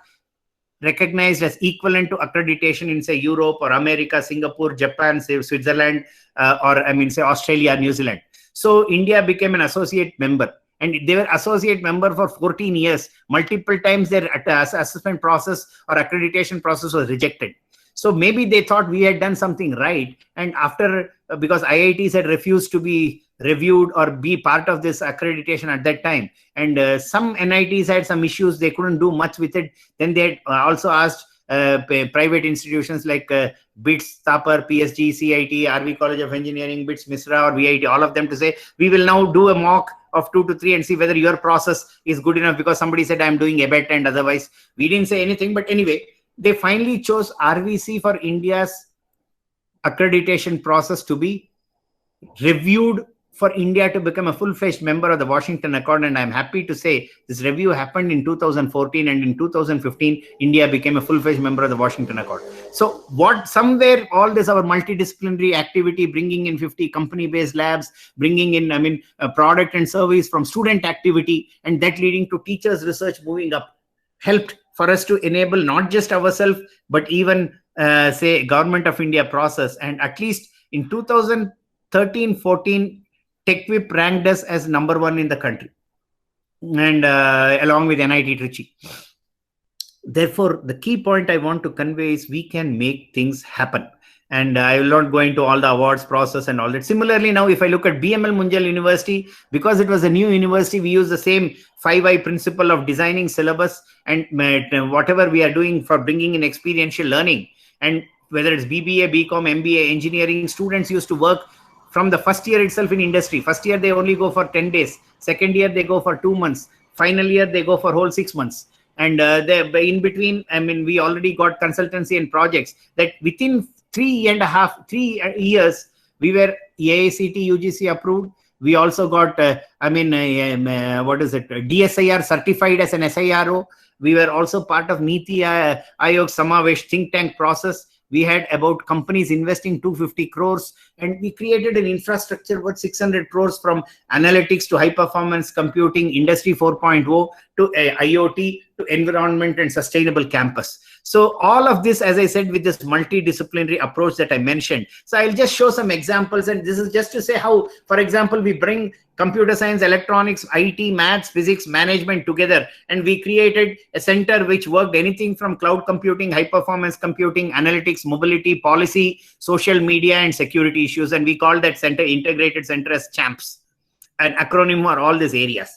recognized as equivalent to accreditation in, say, Europe or America, Singapore, Japan, say Switzerland, or say Australia, New Zealand. So India became an associate member, and they were associate member for 14 years. Multiple times their assessment process or accreditation process was rejected. So maybe they thought we had done something right. And after, because IITs had refused to be reviewed or be part of this accreditation at that time, and some NITs had some issues, they couldn't do much with it. Then they had also asked private institutions like BITS, Thapar, PSG, CIT, RV College of Engineering, BITS, MISRA, or VIT, all of them to say, we will now do a mock of 2 to 3 and see whether your process is good enough, because somebody said I'm doing ABET and otherwise. We didn't say anything, but anyway, they finally chose RVC for India's accreditation process to be reviewed for India to become a full-fledged member of the Washington Accord. And I'm happy to say this review happened in 2014, and in 2015, India became a full-fledged member of the Washington Accord. So somewhere all this, our multidisciplinary activity, bringing in 50 company-based labs, bringing in, product and service from student activity, and that leading to teachers' research moving up, helped for us to enable not just ourselves, but even, say, Government of India process. And at least in 2013-14, TechWhip ranked us as #1 in the country, and along with NIT Trichy. Therefore, the key point I want to convey is we can make things happen. And I will not go into all the awards process and all that. Similarly, now if I look at BML Munjal University, because it was a new university, we use the same 5I principle of designing syllabus and whatever we are doing for bringing in experiential learning. And whether it's BBA, BCom, MBA, engineering, students used to work from the first year itself in industry. First year, they only go for 10 days. Second year, they go for 2 months. Final year, they go for whole 6 months. And in between, I mean, we already got consultancy and projects that within 3 years, we were AICT UGC approved. We also got, what is it? DSIR certified as an SIRO. We were also part of Niti Aayog Samavesh think tank process. We had about companies investing 250 crores, and we created an infrastructure worth 600 crores from analytics to high performance computing, industry 4.0 to IoT to environment and sustainable campus. So all of this, as I said, with this multidisciplinary approach that I mentioned. So I'll just show some examples, and this is just to say how, for example, we bring computer science, electronics, IT, maths, physics, management together. And we created a center which worked anything from cloud computing, high performance computing, analytics, mobility, policy, social media, and security issues. And we call that center, integrated center, as CHAMPS, an acronym for all these areas.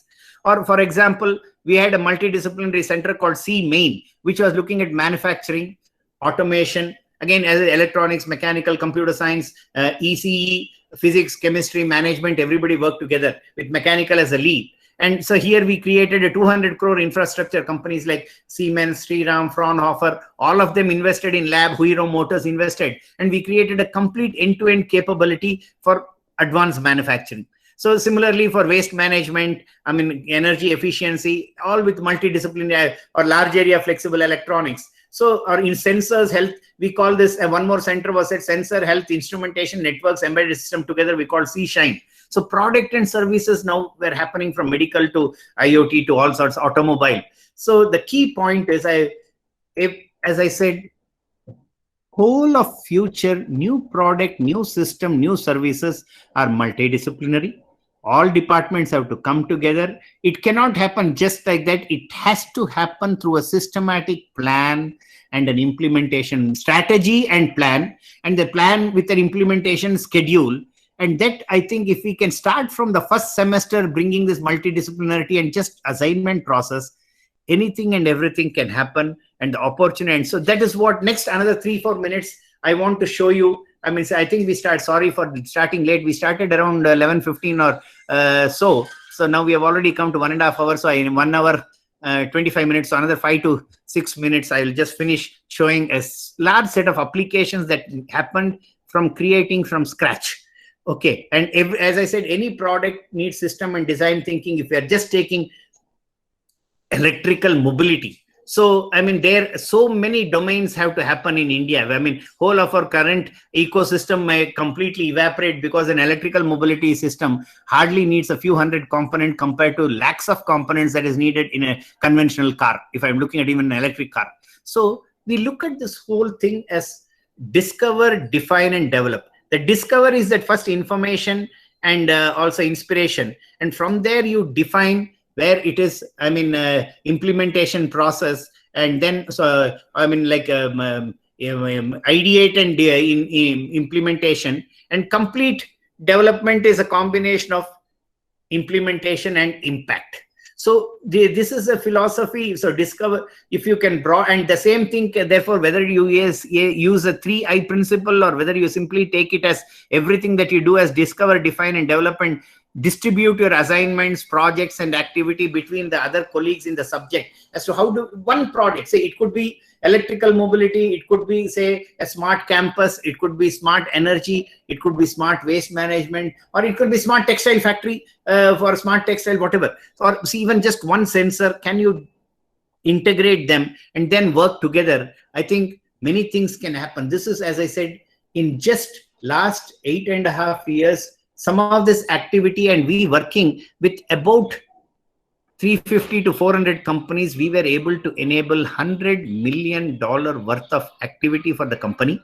Or for example, we had a multidisciplinary center called C-MAIN, which was looking at manufacturing, automation, again, as electronics, mechanical, computer science, ECE, physics, chemistry, management, everybody worked together with mechanical as a lead. And so here we created a 200 crore infrastructure. Companies like Siemens, Shriram, Fraunhofer, all of them invested in lab. Huiro Motors invested. And we created a complete end-to-end capability for advanced manufacturing. So similarly for waste management, I mean, energy efficiency, all with multidisciplinary or large area flexible electronics. So, or in sensors health, we call this, one more center was at sensor health, instrumentation, networks, embedded system together, we call C-Shine. So product and services now were happening from medical to IoT to all sorts, automobile. So the key point is, as I said, whole of future new product, new system, new services are multidisciplinary. All departments have to come together. It cannot happen just like that. It has to happen through a systematic plan and an implementation strategy and plan, and the plan with an implementation schedule. And that, I think, if we can start from the first semester, bringing this multidisciplinarity and just assignment process, anything and everything can happen, and the opportunity. And so that is what next another 3-4 minutes I want to show you. I mean, I think we sorry for starting late. We started around 11:15 or so. So now we have already come to 1.5 hours. So in 1 hour, 25 minutes, so another 5 to 6 minutes, I will just finish showing a large set of applications that happened from creating from scratch. Okay. And as I said, any product needs system and design thinking. If we are just taking electrical mobility, so, I mean, there so many domains have to happen in India. I mean, whole of our current ecosystem may completely evaporate because an electrical mobility system hardly needs a few hundred components compared to lakhs of components that is needed in a conventional car, if I'm looking at even an electric car. So we look at this whole thing as discover, define, and develop. The discover is that first information and also inspiration. And from there you define where it is, I mean, implementation process, and then, so, I mean, like ideate and in implementation, and complete development is a combination of implementation and impact. So this is a philosophy. So discover, if you can draw, and the same thing, therefore, whether you use a 3I principle or whether you simply take it as everything that you do as discover, define, and develop, and distribute your assignments, projects, and activity between the other colleagues in the subject as to how do one project, say it could be electrical mobility, it could be, say, a smart campus, it could be smart energy, it could be smart waste management, or it could be smart textile factory for smart textile, whatever. Or even just one sensor, can you integrate them and then work together? I think many things can happen. This is, as I said, in just last 8.5 years, some of this activity, and we working with about 350 to 400 companies, we were able to enable $100 million worth of activity for the company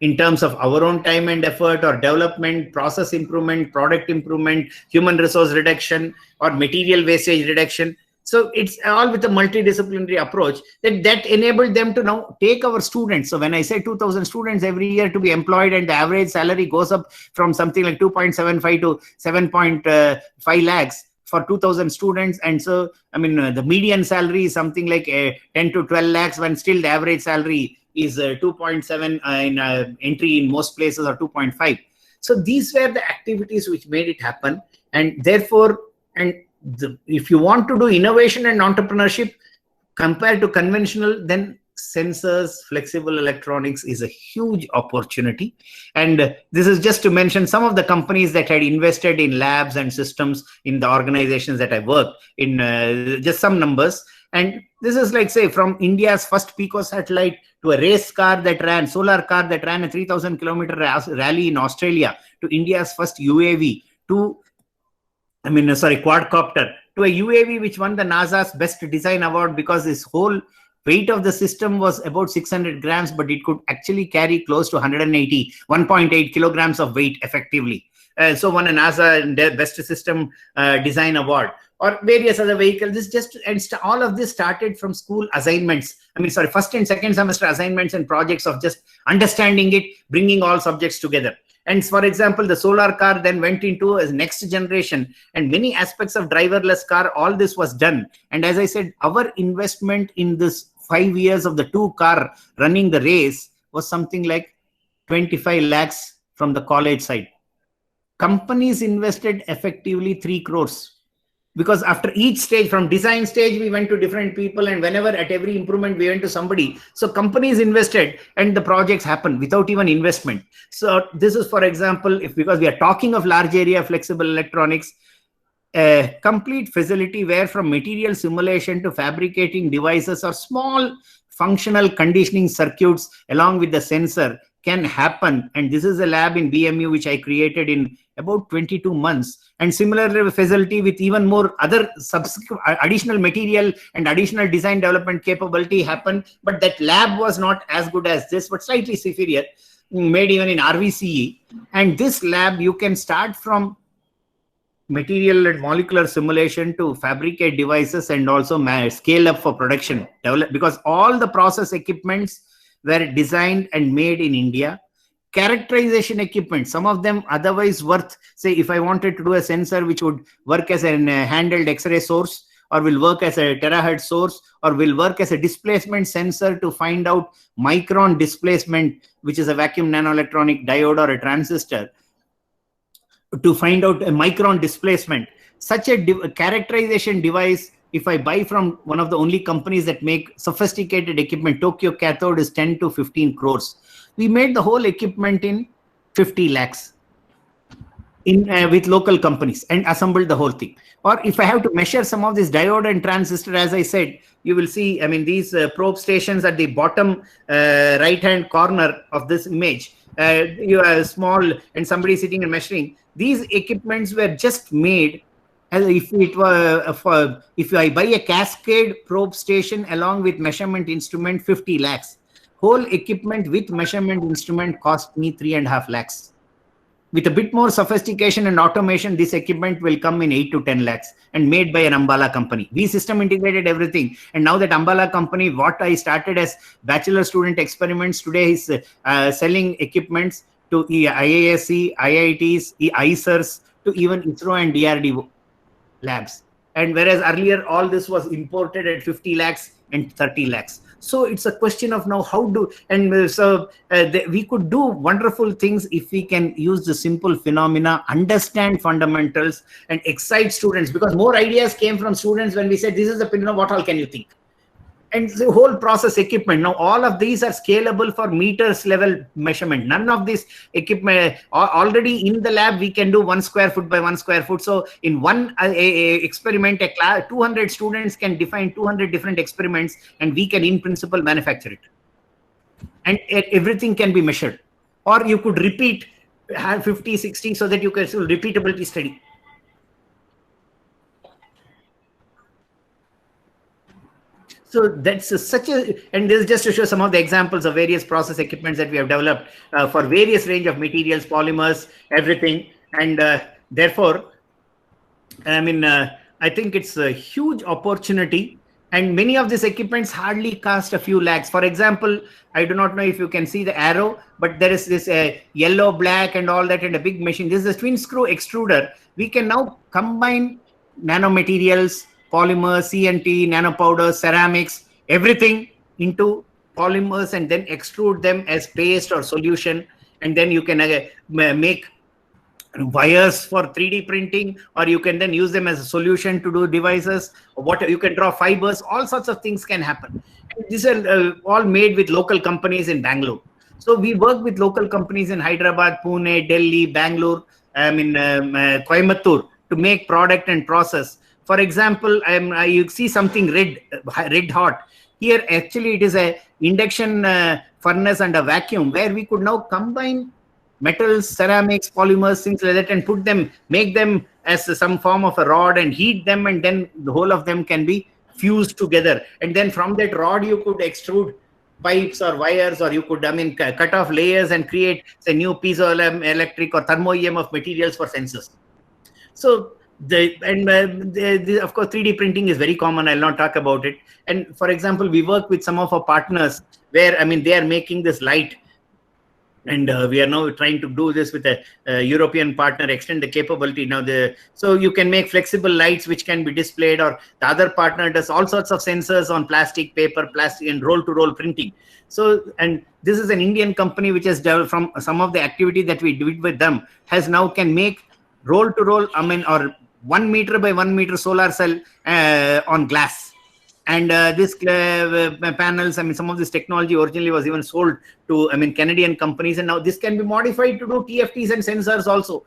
in terms of our own time and effort, or development, process improvement, product improvement, human resource reduction, or material wastage reduction. So it's all with a multidisciplinary approach that enabled them to now take our students. So when I say 2,000 students every year to be employed, and the average salary goes up from something like 2.75 to 7.5 lakhs for 2,000 students. And so, I mean, the median salary is something like 10 to 12 lakhs, when still the average salary is 2.7 in entry in most places, or 2.5. So these were the activities which made it happen. And therefore, if you want to do innovation and entrepreneurship compared to conventional, then sensors, flexible electronics is a huge opportunity. And this is just to mention some of the companies that had invested in labs and systems in the organizations that I worked in, just some numbers. And this is like, say, from India's first Pico satellite to a race car that ran, solar car that ran a 3,000-kilometer rally in Australia, to India's first UAV, to quadcopter, to a UAV which won the NASA's Best Design Award, because this whole weight of the system was about 600 grams, but it could actually carry close to 1.8 kilograms of weight effectively. So won a NASA Best System Design Award, or various other vehicles. This just, and all of this started from school assignments. First and second semester assignments and projects of just understanding it, bringing all subjects together. And for example, the solar car then went into a next generation, and many aspects of driverless car, all this was done. And as I said, our investment in this 5 years of the 2 car running the race was something like 25 lakhs from the college side. Companies invested effectively 3 crores. Because after each stage, from design stage, we went to different people, and whenever at every improvement, we went to somebody. So companies invested, and the projects happened without even investment. So this is, for example, because we are talking of large area flexible electronics, a complete facility where from material simulation to fabricating devices or small functional conditioning circuits along with the sensor can happen. And this is a lab in BMU which I created in about 22 months. And similarly, a facility with even more other additional material and additional design development capability happened. But that lab was not as good as this, but slightly superior, made even in RVCE. And this lab, you can start from material and molecular simulation to fabricate devices, and also scale up for production, because all the process equipments were designed and made in India. Characterization equipment, some of them otherwise worth, say, if I wanted to do a sensor which would work as a handheld X-ray source, or will work as a terahertz source, or will work as a displacement sensor to find out micron displacement, which is a vacuum nanoelectronic diode or a transistor, to find out a micron displacement. Such a characterization device, if I buy from one of the only companies that make sophisticated equipment, Tokyo Cathode, is 10 to 15 crores. We made the whole equipment in 50 lakhs with local companies, and assembled the whole thing. Or if I have to measure some of this diode and transistor, as I said, you will see, these probe stations at the bottom right-hand corner of this image. You have small, and somebody sitting and measuring. These equipments were just made as if it were, if I buy a cascade probe station along with measurement instrument, 50 lakhs. Whole equipment with measurement instrument cost me 3.5 lakhs. With a bit more sophistication and automation, this equipment will come in 8 to 10 lakhs, and made by an Ambala company. We system integrated everything. And now that Ambala company, what I started as bachelor student experiments, today is selling equipments to IISc, IITs, ICERs, to even ISRO and DRDO labs. And whereas earlier all this was imported at 50 lakhs and 30 lakhs. So it's a question of now how do, and we could do wonderful things if we can use the simple phenomena, understand fundamentals, and excite students, because more ideas came from students when we said, this is the phenomena, what all can you think? And the whole process equipment, now all of these are scalable for meters level measurement. None of this equipment, already in the lab, we can do 1 square foot by 1 square foot. So in one experiment, a class, 200 students can define 200 different experiments, and we can in principle manufacture it. And everything can be measured. Or you could repeat, have 50, 60, so that you can still repeatability study. So that's such a, and this is just to show some of the examples of various process equipments that we have developed for various range of materials, polymers, everything. And therefore, I I think it's a huge opportunity. And many of these equipments hardly cost a few lakhs. For example, I do not know if you can see the arrow, but there is this yellow, black, and all that, and a big machine. This is a twin screw extruder. We can now combine nanomaterials, polymers, CNT, nanopowders, ceramics, everything into polymers and then extrude them as paste or solution. And then you can make wires for 3D printing, or you can then use them as a solution to do devices. What you can draw fibers, all sorts of things can happen. And these are all made with local companies in Bangalore. So we work with local companies in Hyderabad, Pune, Delhi, Bangalore, Coimbatore to make product and process. For example, you see something red hot. Here, actually, it is a induction furnace and a vacuum where we could now combine metals, ceramics, polymers, things like that, and make them as some form of a rod and heat them, and then the whole of them can be fused together. And then from that rod, you could extrude pipes or wires, or you could, cut off layers and create a new piezoelectric or thermo EMF materials for sensors. So of course, 3D printing is very common. I'll not talk about it. And for example, we work with some of our partners where, they are making this light. And we are now trying to do this with a European partner, extend the capability. So you can make flexible lights which can be displayed, or the other partner does all sorts of sensors on plastic, paper, plastic, and roll-to-roll printing. So, and this is an Indian company which has developed from some of the activity that we did with them, can make roll-to-roll, or 1 meter by 1 meter solar cell on glass. And this panels, some of this technology originally was even sold to, Canadian companies. And now this can be modified to do TFTs and sensors also.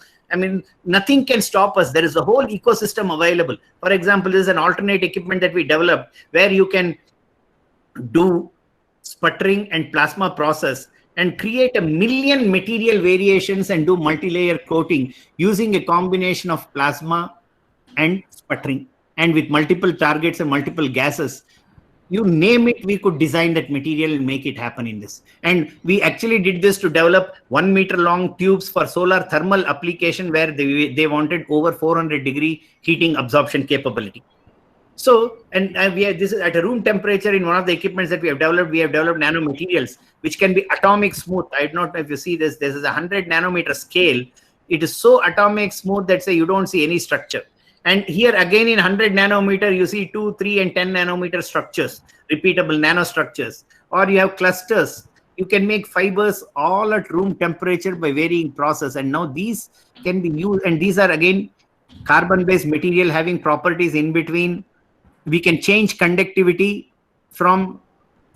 Nothing can stop us. There is a whole ecosystem available. For example, this is an alternate equipment that we developed where you can do sputtering and plasma process and create 1 million material variations and do multi-layer coating using a combination of plasma and sputtering. And with multiple targets and multiple gases, you name it, we could design that material and make it happen in this. And we actually did this to develop 1 meter long tubes for solar thermal application, where they wanted over 400-degree heating absorption capability. So, and this is at a room temperature. In one of the equipments that we have developed nanomaterials which can be atomic smooth. I don't know if you see this. This is a 100 nanometer scale. It is so atomic smooth that you don't see any structure. And here again in 100 nanometer, you see 2, 3, and 10 nanometer structures, repeatable nanostructures. Or you have clusters. You can make fibers all at room temperature by varying process. And now these can be used. And these are again carbon-based material having properties in between. We can change conductivity from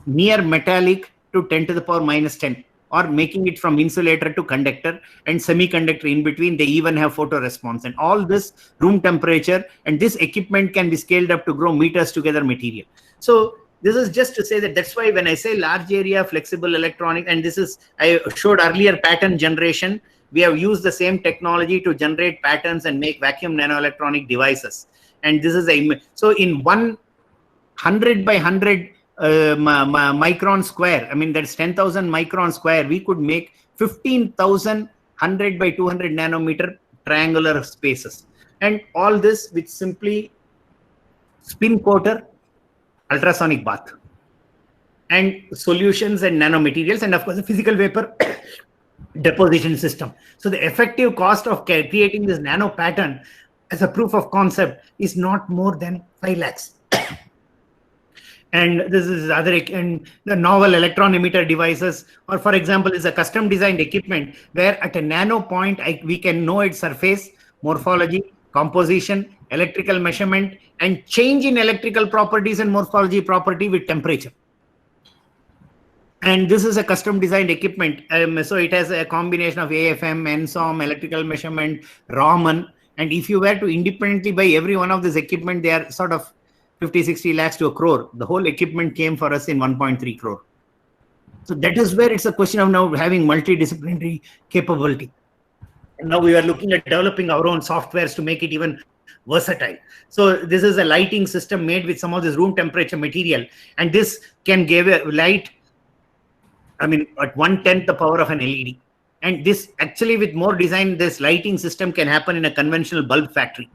near metallic to 10 to the power minus 10. Or making it from insulator to conductor and semiconductor in between. They even have photo response, and all this room temperature, and this equipment can be scaled up to grow meters together material. So this is just to say that's why when I say large area flexible electronic, and this is, I showed earlier pattern generation, we have used the same technology to generate patterns and make vacuum nanoelectronic devices. And this is so in 100 by 100 micron square, that's 10,000 micron square, we could make 15,000 100 by 200 nanometer triangular spaces. And all this with simply spin coater, ultrasonic bath, and solutions and nanomaterials, and of course the physical vapor deposition system. So the effective cost of creating this nano pattern as a proof of concept is not more than 5 lakhs. And this is and the novel electron emitter devices, or for example, is a custom designed equipment where at a nano point, we can know its surface, morphology, composition, electrical measurement, and change in electrical properties and morphology property with temperature. And this is a custom designed equipment. So it has a combination of AFM, NSOM, electrical measurement, Raman. And if you were to independently buy every one of this equipment, they are sort of 50-60 lakhs to 1 crore. The whole equipment came for us in 1.3 crore. So that is where it's a question of now having multidisciplinary capability. And now we are looking at developing our own softwares to make it even versatile. So this is a lighting system made with some of this room temperature material. And this can give a light, at 1/10 the power of an LED. And this actually, with more design, this lighting system can happen in a conventional bulb factory.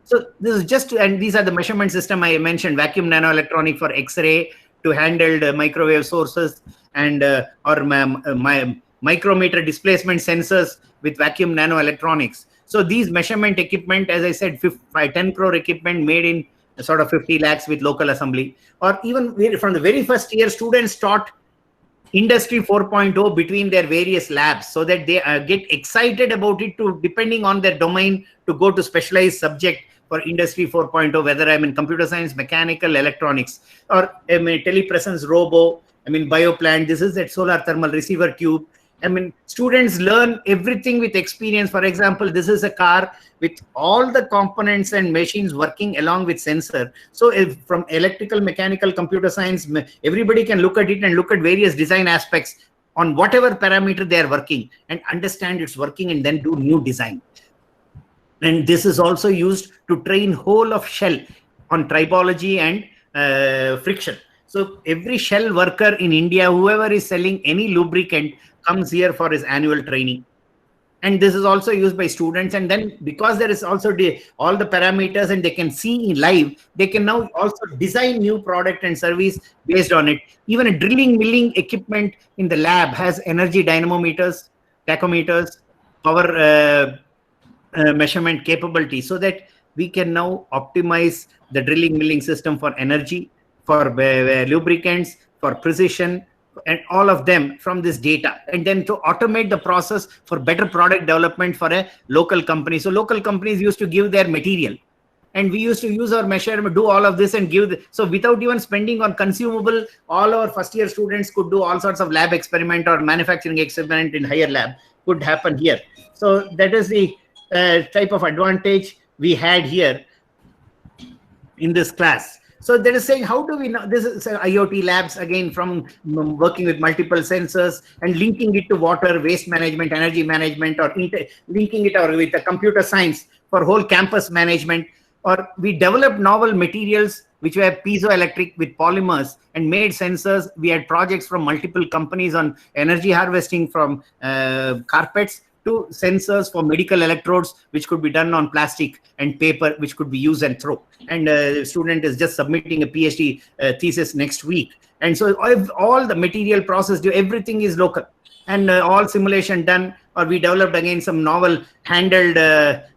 So this is just, and these are the measurement system I mentioned, vacuum nanoelectronic for X-ray to handle microwave sources, and my micrometer displacement sensors with vacuum nanoelectronics. So these measurement equipment, as I said, 10 crore equipment made in sort of 50 lakhs with local assembly. Or even from the very first year, students taught Industry 4.0 between their various labs, so that they get excited about it, to depending on their domain, to go to specialized subject for Industry 4.0, whether I'm in computer science, mechanical, electronics, or telepresence robo, bioplant. This is that solar thermal receiver tube. Students learn everything with experience. For example, this is a car with all the components and machines working along with sensor. So if from electrical, mechanical, computer science, everybody can look at it and look at various design aspects on whatever parameter they are working and understand it's working, and then do new design. And this is also used to train whole of shell on tribology and friction. So every shell worker in India, whoever is selling any lubricant, comes here for his annual training. And this is also used by students. And then because there is also all the parameters and they can see in live, they can now also design new product and service based on it. Even a drilling milling equipment in the lab has energy dynamometers, tachometers, power measurement capability, so that we can now optimize the drilling milling system for energy, for lubricants, for precision, and all of them from this data, and then to automate the process for better product development for a local company. So local companies used to give their material, and we used to use our measurement, do all of this and give. So without even spending on consumable, all our first year students could do all sorts of lab experiment or manufacturing experiment in higher lab could happen here. So that is the type of advantage we had here in this class. So that is saying, how do we know? This is IoT labs, again, from working with multiple sensors and linking it to water, waste management, energy management, or linking it or with the computer science for whole campus management. Or we developed novel materials which were piezoelectric with polymers and made sensors. We had projects from multiple companies on energy harvesting from carpets to sensors for medical electrodes, which could be done on plastic and paper, which could be used and throw. And the student is just submitting a PhD thesis next week. And so all the material process, everything is local, and all simulation done. Or we developed again some novel handled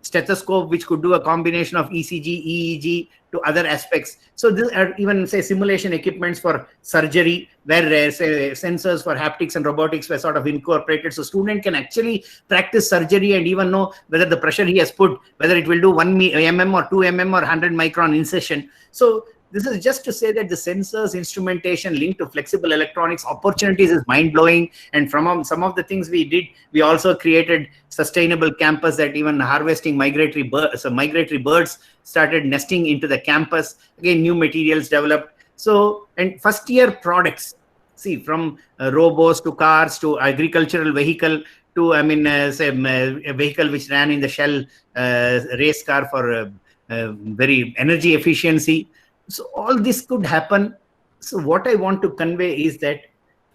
stethoscope, which could do a combination of ECG, EEG to other aspects. So this are even say simulation equipments for surgery, where say sensors for haptics and robotics were sort of incorporated. So student can actually practice surgery and even know whether the pressure he has put, whether it will do 1 mm or 2 mm or 100 micron incision. So this is just to say that the sensors, instrumentation linked to flexible electronics opportunities is mind-blowing. And from some of the things we did, we also created sustainable campus that even harvesting migratory birds. So migratory birds started nesting into the campus. Again, new materials developed. So, and first year products, see, from robots to cars to agricultural vehicle to, say a vehicle which ran in the Shell race car for very energy efficiency. So all this could happen. So what I want to convey is that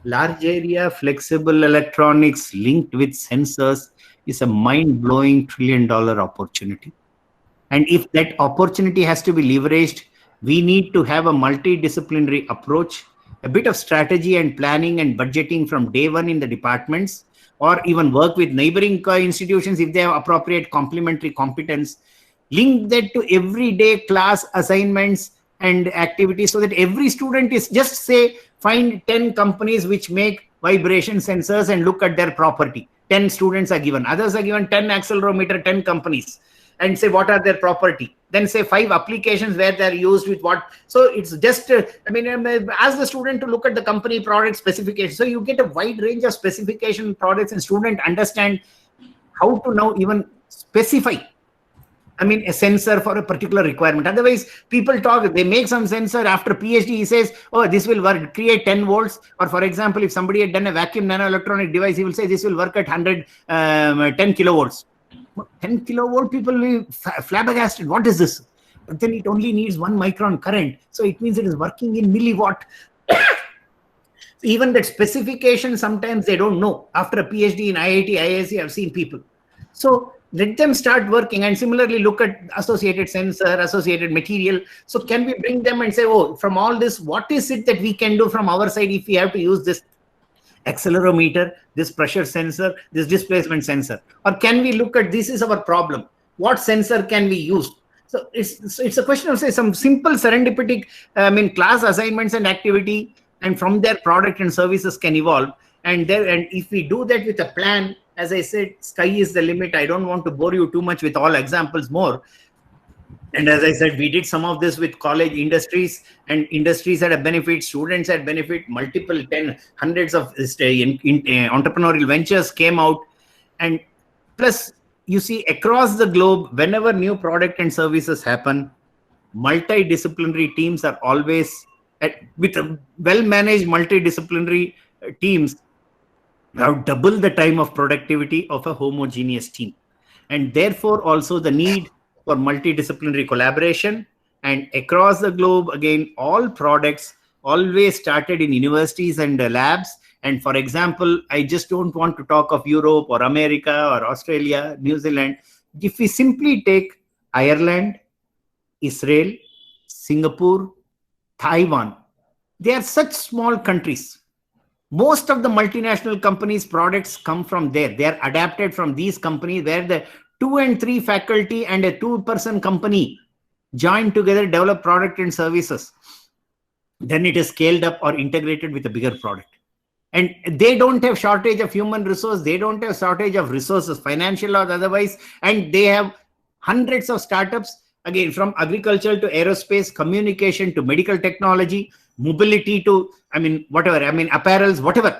large area flexible electronics linked with sensors is a mind-blowing $1 trillion opportunity. And if that opportunity has to be leveraged, we need to have a multidisciplinary approach, a bit of strategy and planning and budgeting from day one in the departments, or even work with neighboring institutions if they have appropriate complementary competence. Link that to everyday class assignments and activities, so that every student is just say, find 10 companies which make vibration sensors and look at their property. 10 students are given. Others are given 10 accelerometer, 10 companies, and say what are their property. Then say 5 applications where they're used with what. So it's just, ask the student to look at the company product specification. So you get a wide range of specification products, and student understand how to now even specify a sensor for a particular requirement. Otherwise, people talk, they make some sensor. After PhD, he says, oh, this will work, create 10 volts. Or for example, if somebody had done a vacuum nanoelectronic device, he will say this will work at 10 kilovolts. 10 kilovolt, people will be flabbergasted. What is this? But then it only needs 1 micron current. So it means it is working in milliwatt. Even that specification, sometimes they don't know. After a PhD in IIT, IISc, I've seen people. So let them start working, and similarly look at associated sensor, associated material. So can we bring them and say, oh, from all this, what is it that we can do from our side if we have to use this accelerometer, this pressure sensor, this displacement sensor? Or can we look at, this is our problem, what sensor can we use? So it's a question of, say, some simple serendipitic class assignments and activity, and from there product and services can evolve. And if we do that with a plan, as I said, sky is the limit. I don't want to bore you too much with all examples more. And as I said, we did some of this with college industries, and industries had a benefit, students had benefit, multiple hundreds of entrepreneurial ventures came out. And plus, you see, across the globe, whenever new product and services happen, multidisciplinary teams are always, with a well-managed multidisciplinary teams, have double the time of productivity of a homogeneous team. And therefore, also the need for multidisciplinary collaboration. And across the globe, again, all products always started in universities and labs. And for example, I just don't want to talk of Europe or America or Australia, New Zealand. If we simply take Ireland, Israel, Singapore, Taiwan, they are such small countries. Most of the multinational companies' products come from there. They are adapted from these companies, where the 2 and 3 faculty and a 2-person company join together, develop product and services. Then it is scaled up or integrated with a bigger product. And they don't have shortage of human resource. They don't have shortage of resources, financial or otherwise. And they have hundreds of startups, again, from agriculture to aerospace, communication to medical technology, mobility to, apparels, whatever.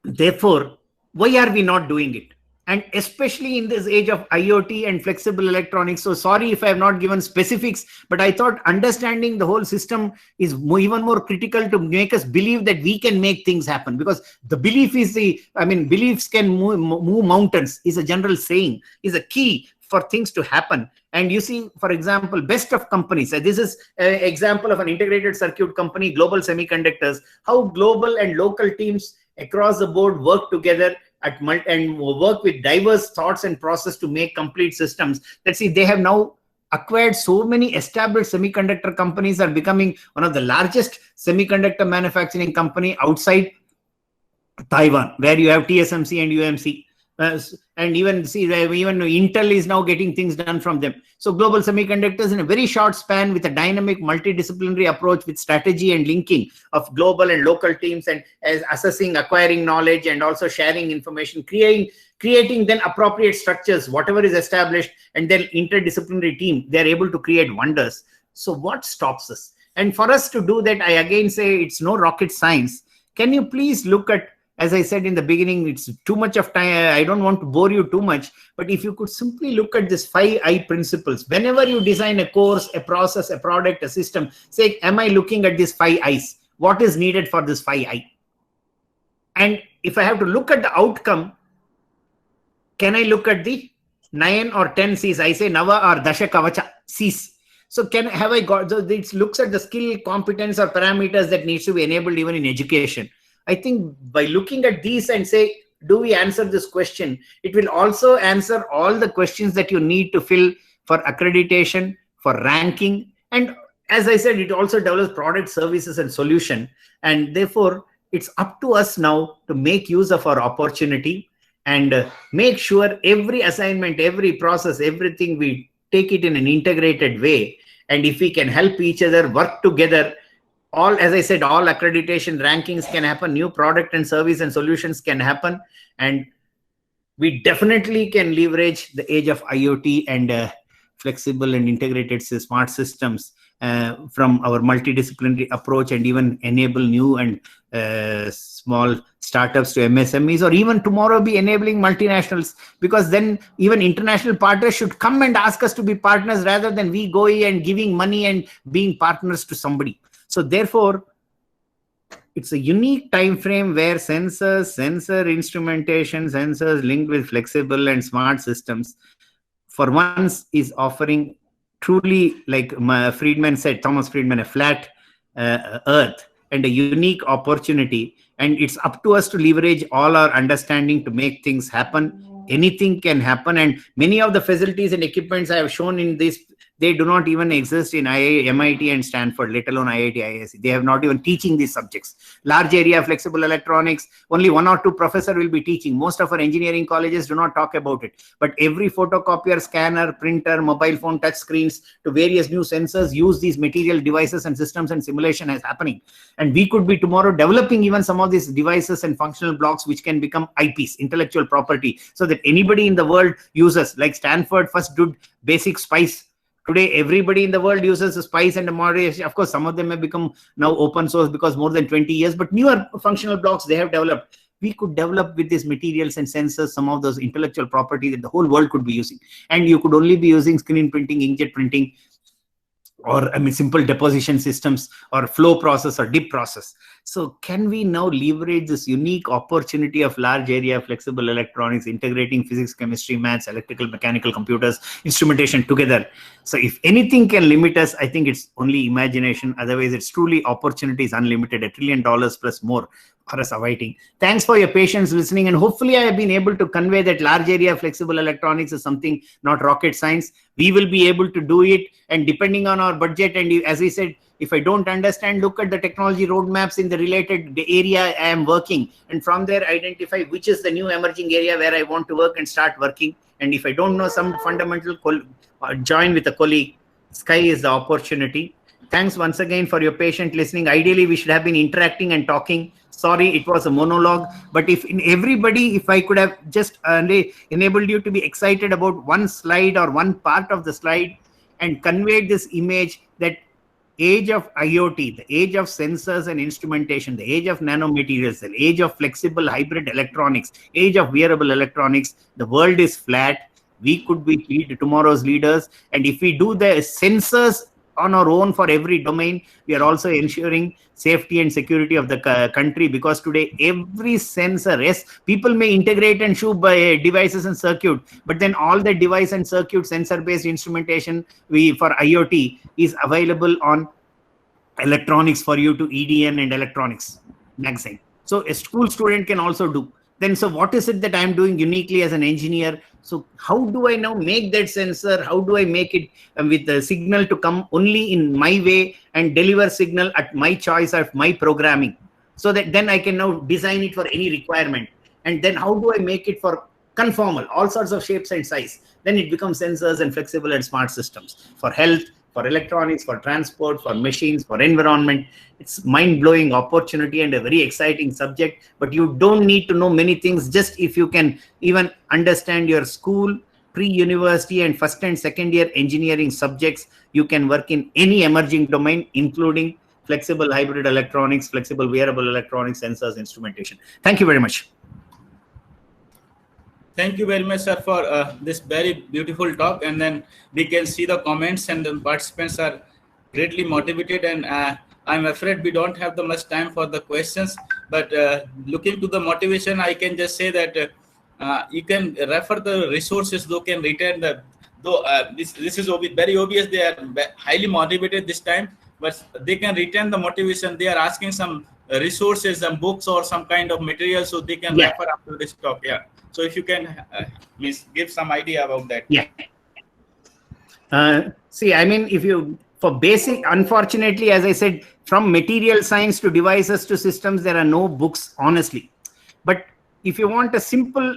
Therefore, why are we not doing it? And especially in this age of IoT and flexible electronics. So sorry if I have not given specifics, but I thought understanding the whole system is even more critical to make us believe that we can make things happen. Because the belief is beliefs can move mountains, is a general saying, is a key for things to happen. And you see, for example, best of companies. This is an example of an integrated circuit company, Global Semiconductors, how global and local teams across the board work together and work with diverse thoughts and process to make complete systems. Let's see, they have now acquired so many established semiconductor companies, are becoming one of the largest semiconductor manufacturing company outside Taiwan, where you have TSMC and UMC. And even Intel is now getting things done from them. So Global Semiconductors, in a very short span, with a dynamic multidisciplinary approach with strategy and linking of global and local teams, and as assessing, acquiring knowledge, and also sharing information, creating then appropriate structures, whatever is established, and then interdisciplinary team, they're able to create wonders. So what stops us? And for us to do that, I again say it's no rocket science. Can you please look at, as I said in the beginning, it's too much of time. I don't want to bore you too much, but if you could simply look at this 5I principles, whenever you design a course, a process, a product, a system, say, am I looking at these 5 I's? What is needed for this 5I? And if I have to look at the outcome, can I look at the 9 or 10 C's? I say Nava or Dasha Kavacha C's. So it looks at the skill, competence, or parameters that needs to be enabled even in education. I think by looking at these and say, do we answer this question? It will also answer all the questions that you need to fill for accreditation, for ranking. And as I said, it also develops product, services, and solution. And therefore, it's up to us now to make use of our opportunity and make sure every assignment, every process, everything, we take it in an integrated way. And if we can help each other work together, as I said, all accreditation rankings can happen, new product and service and solutions can happen. And we definitely can leverage the age of IoT and flexible and integrated smart systems from our multidisciplinary approach, and even enable new and small startups to MSMEs, or even tomorrow be enabling multinationals, because then even international partners should come and ask us to be partners rather than we go and giving money and being partners to somebody. So therefore, it's a unique time frame where sensor instrumentation, sensors linked with flexible and smart systems, for once, is offering truly, like Thomas Friedman, a flat earth and a unique opportunity. And it's up to us to leverage all our understanding to make things happen. anything can happen. And many of the facilities and equipments I have shown in this, they do not even exist in MIT and Stanford, let alone IIT, IISc. They have not even teaching these subjects. Large area flexible electronics, only 1 or 2 professors will be teaching. Most of our engineering colleges do not talk about it. But every photocopier, scanner, printer, mobile phone, touch screens to various new sensors use these material devices and systems, and simulation is happening. And we could be tomorrow developing even some of these devices and functional blocks which can become IPs, intellectual property, so that anybody in the world uses, like Stanford first did basic SPICE. Today, everybody in the world uses a SPICE and a moderation. Of course, some of them have become now open source because more than 20 years, but newer functional blocks they have developed. We could develop with these materials and sensors some of those intellectual property that the whole world could be using. And you could only be using screen printing, inkjet printing, or simple deposition systems, or flow process or dip process. So can we now leverage this unique opportunity of large area flexible electronics, integrating physics, chemistry, maths, electrical, mechanical, computers, instrumentation together? So if anything can limit us, I think it's only imagination. Otherwise, it's truly opportunity is unlimited, $1 trillion plus more for us awaiting. Thanks for your patience listening, and hopefully I have been able to convey that large area flexible electronics is something not rocket science. We will be able to do it, and depending on our budget, and as I said, if I don't understand, look at the technology roadmaps in the related area I am working, and from there identify which is the new emerging area where I want to work and start working. And if I don't know some fundamental, join with a colleague. Sky is the opportunity. Thanks once again for your patient listening. Ideally, we should have been interacting and talking. Sorry, it was a monologue, but if I could have just enabled you to be excited about one slide or one part of the slide and conveyed this image that age of IoT, the age of sensors and instrumentation, the age of nanomaterials, the age of flexible hybrid electronics, age of wearable electronics, the world is flat. We could be tomorrow's leaders. And if we do the sensors on our own for every domain, we are also ensuring safety and security of the country, because today every sensor, yes, people may integrate and shoot by devices and circuit, but then all the device and circuit sensor based instrumentation for IoT is available on electronics for you to EDN and electronics magazine. So a school student can also do. Then, so what is it that I'm doing uniquely as an engineer? So how do I now make that sensor? How do I make it with the signal to come only in my way and deliver signal at my choice of my programming, so that then I can now design it for any requirement? And then how do I make it for conformal, all sorts of shapes and size? Then it becomes sensors and flexible and smart systems for health, for electronics, for transport, for machines, for environment. It's mind-blowing opportunity and a very exciting subject, but you don't need to know many things. Just if you can even understand your school, pre-university and first and second year engineering subjects, you can work in any emerging domain, including flexible hybrid electronics, flexible wearable electronics, sensors, instrumentation. Thank you very much. Thank you very much, sir, for this very beautiful talk. And then we can see the comments, and the participants are greatly motivated. And I'm afraid we don't have the much time for the questions. But looking to the motivation, I can just say that you can refer the resources. Though can retain the this is very obvious. They are highly motivated this time, but they can retain the motivation. They are asking some resources, some books, or some kind of material, so they can refer after this talk. Yeah. So if you can give some idea about that. Yeah. See, I mean, if you, for basic, unfortunately, as I said, from material science to devices to systems, there are no books, honestly. But if you want a simple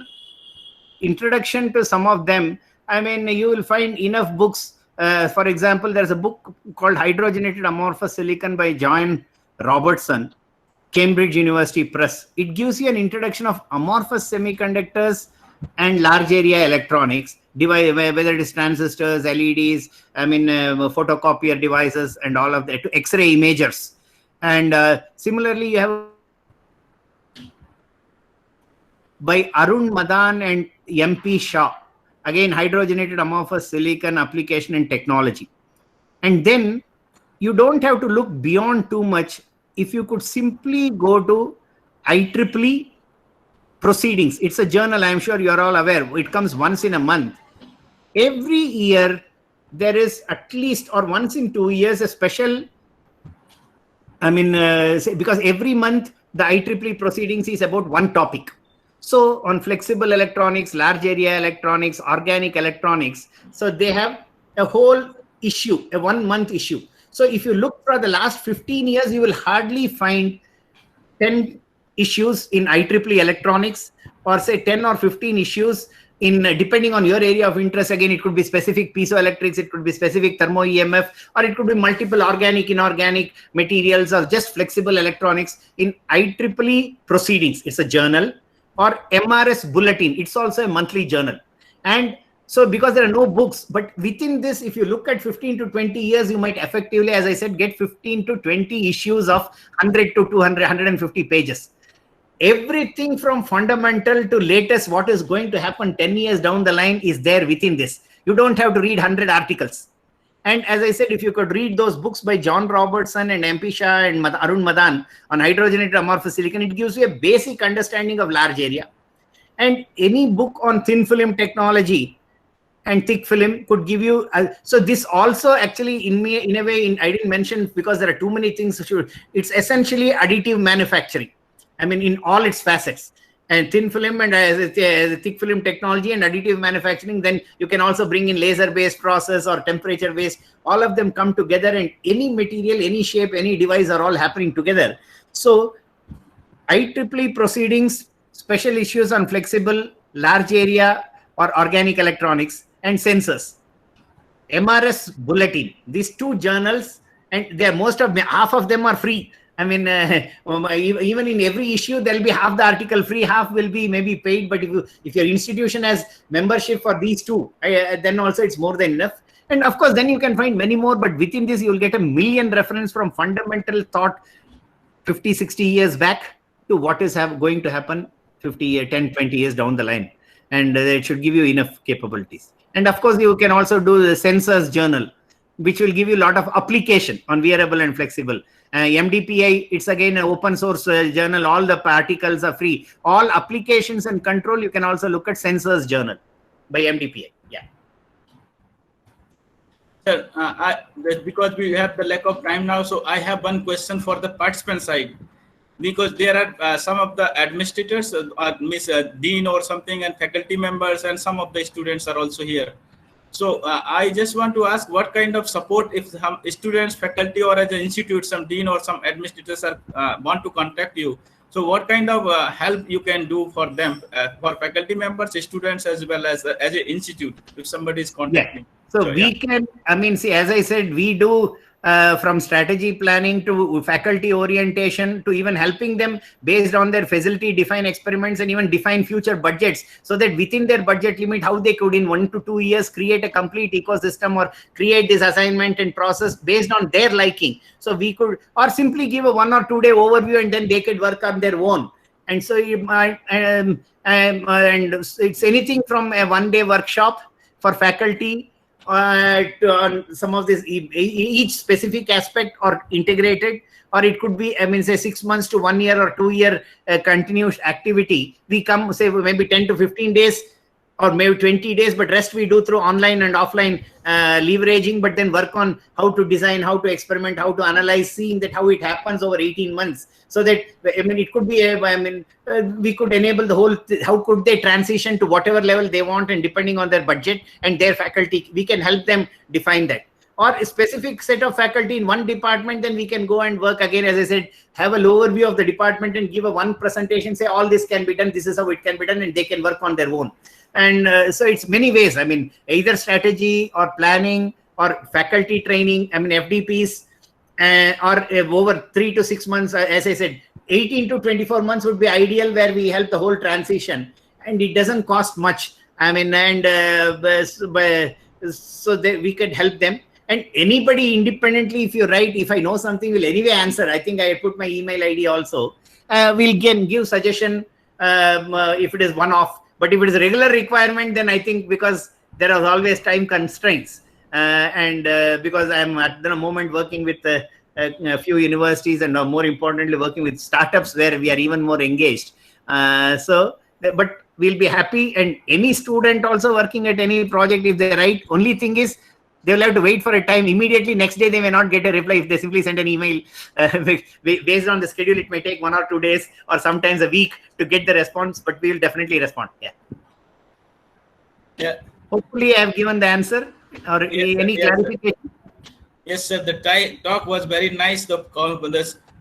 introduction to some of them, I mean, you will find enough books. For example, there's a book called Hydrogenated Amorphous Silicon by John Robertson, Cambridge University Press. It gives you an introduction of amorphous semiconductors and large area electronics, whether it is transistors, LEDs, I mean, photocopier devices and all of that, to X-ray imagers. And similarly, you have by Arun Madan and MP Shah, again, hydrogenated amorphous silicon application and technology. And then you don't have to look beyond too much. If you could simply go to IEEE proceedings, it's a journal, I'm sure you're all aware, it comes once in a month. Every year, there is at least, or once in 2 years, a special, I mean, because every month, the IEEE proceedings is about one topic. So on flexible electronics, large area electronics, organic electronics, so they have a whole issue, a 1 month issue. So if you look for the last 15 years, you will hardly find 10 issues in IEEE electronics, or say 10 or 15 issues in, depending on your area of interest. Again, it could be specific piezoelectrics, it could be specific thermo EMF, or it could be multiple organic, inorganic materials, or just flexible electronics in IEEE proceedings. It's a journal. Or MRS bulletin, it's also a monthly journal. And so because there are no books, but within this, if you look at 15 to 20 years, you might effectively, as I said, get 15 to 20 issues of 100 to 200, 150 pages. Everything from fundamental to latest, what is going to happen 10 years down the line, is there within this. You don't have to read 100 articles. And as I said, if you could read those books by John Robertson and MP Shah and Arun Madan on hydrogenated amorphous silicon, it gives you a basic understanding of large area. And any book on thin film technology and thick film could give you. So this also actually, in a way, I didn't mention because there are too many things. It's essentially additive manufacturing. I mean, in all its facets. And thin film and as a thick film technology and additive manufacturing, then you can also bring in laser-based process or temperature-based. All of them come together, and any material, any shape, any device are all happening together. So IEEE proceedings, special issues on flexible, large area or organic electronics, and sensors. MRS bulletin, these two journals, and they're half of them are free. I mean, even in every issue, there'll be half the article free, half will be maybe paid. But if your institution has membership for these two, then also it's more than enough. And of course, then you can find many more. But within this, you'll get a million reference from fundamental thought 50, 60 years back to what is going to happen 10, 20 years down the line. And it should give you enough capabilities. And of course, you can also do the sensors journal, which will give you a lot of application on wearable and flexible. MDPI, it's again an open source journal. All the articles are free. All applications and control, you can also look at sensors journal by MDPI. Yeah. Sir, because we have the lack of time now, so I have one question for the participant side. Because there are some of the administrators, dean or something, and faculty members, and some of the students are also here. So I just want to ask, what kind of support, if some students, faculty, or as an institute, some dean or some administrators want to contact you, so what kind of help you can do for them, for faculty members, students, as well as an institute, if somebody is contacting? Yeah. So we can, I mean, see, as I said, we do from strategy planning to faculty orientation to even helping them based on their facility define experiments and even define future budgets, so that within their budget limit, how they could in 1 to 2 years create a complete ecosystem or create this assignment and process based on their liking. So we could, or simply give a 1 or 2 day overview and then they could work on their own. And so and it's anything from a 1 day workshop for faculty on some of this, each specific aspect or integrated, or it could be, I mean, say 6 months to 1 year or 2 year continuous activity. We come, say, maybe 10 to 15 days or maybe 20 days, but rest we do through online and offline leveraging, but then work on how to design, how to experiment, how to analyze, seeing that how it happens over 18 months. So that, I mean, it could be, we could enable the whole, how could they transition to whatever level they want, and depending on their budget and their faculty, we can help them define that. Or a specific set of faculty in one department, then we can go and work again, as I said, have an overview of the department and give a one presentation, say all this can be done, this is how it can be done, and they can work on their own. And so it's many ways, I mean, either strategy or planning or faculty training, I mean, FDPs, or over 3 to 6 months, as I said, 18 to 24 months would be ideal, where we help the whole transition, and it doesn't cost much. I mean, and so that we could help them. And anybody independently, if you write, if I know something, will anyway answer. I think I put my email ID also. We'll give suggestion if it is one-off. But if it is a regular requirement, then I think, because there are always time constraints, and because I'm at the moment working with a few universities, and more importantly working with startups where we are even more engaged. But we'll be happy, and any student also working at any project, if they write, only thing is They will have to wait for a time. Immediately next day, they may not get a reply. If they simply send an email, based on the schedule, it may take 1 or 2 days or sometimes a week to get the response, but we will definitely respond. Yeah. Yeah. Hopefully, I have given the answer or any clarification. Yes, sir. The talk was very nice. The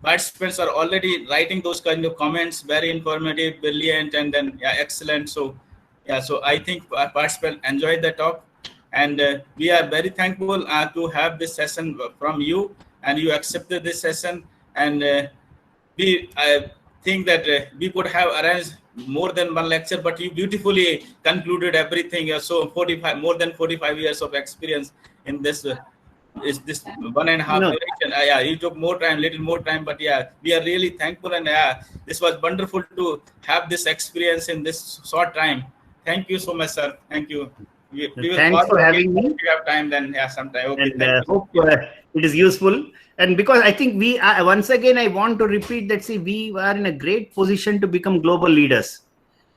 participants are already writing those kind of comments. Very informative, brilliant, and then excellent. So, so I think participants enjoyed the talk, and we are very thankful to have this session from you, and you accepted this session. And I think that we could have arranged more than one lecture, but you beautifully concluded everything. So more than 45 years of experience in this. Is this 1.5 duration? You took more time, little more time, but we are really thankful, and this was wonderful to have this experience in this short time. Thank you so much, sir. Thank you. We will Thanks for having me. If you have time, then sometime. Okay, and hope it is useful. And because I think we once again, I want to repeat that, see, we are in a great position to become global leaders.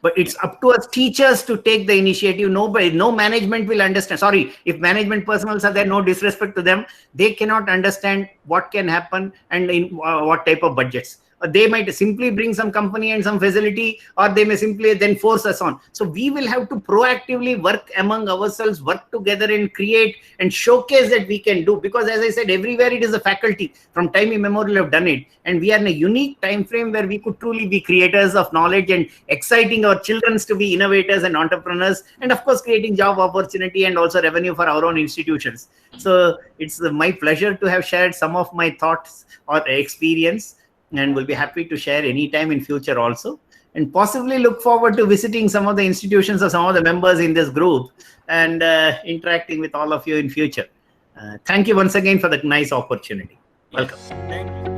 But it's up to us teachers to take the initiative. No management will understand. Sorry, if management personnel are there, no disrespect to them, they cannot understand what can happen and in what type of budgets. They might simply bring some company and some facility, or they may simply then force us on. So we will have to proactively work among ourselves, work together and create and showcase that we can do. Because as I said, everywhere it is a faculty. From time immemorial have done it. And we are in a unique time frame where we could truly be creators of knowledge and exciting our children to be innovators and entrepreneurs. And of course, creating job opportunity and also revenue for our own institutions. So it's my pleasure to have shared some of my thoughts or experience, and we'll be happy to share anytime in future also, and possibly look forward to visiting some of the institutions or some of the members in this group and interacting with all of you in future. Thank you once again for the nice opportunity. Welcome. Thank you.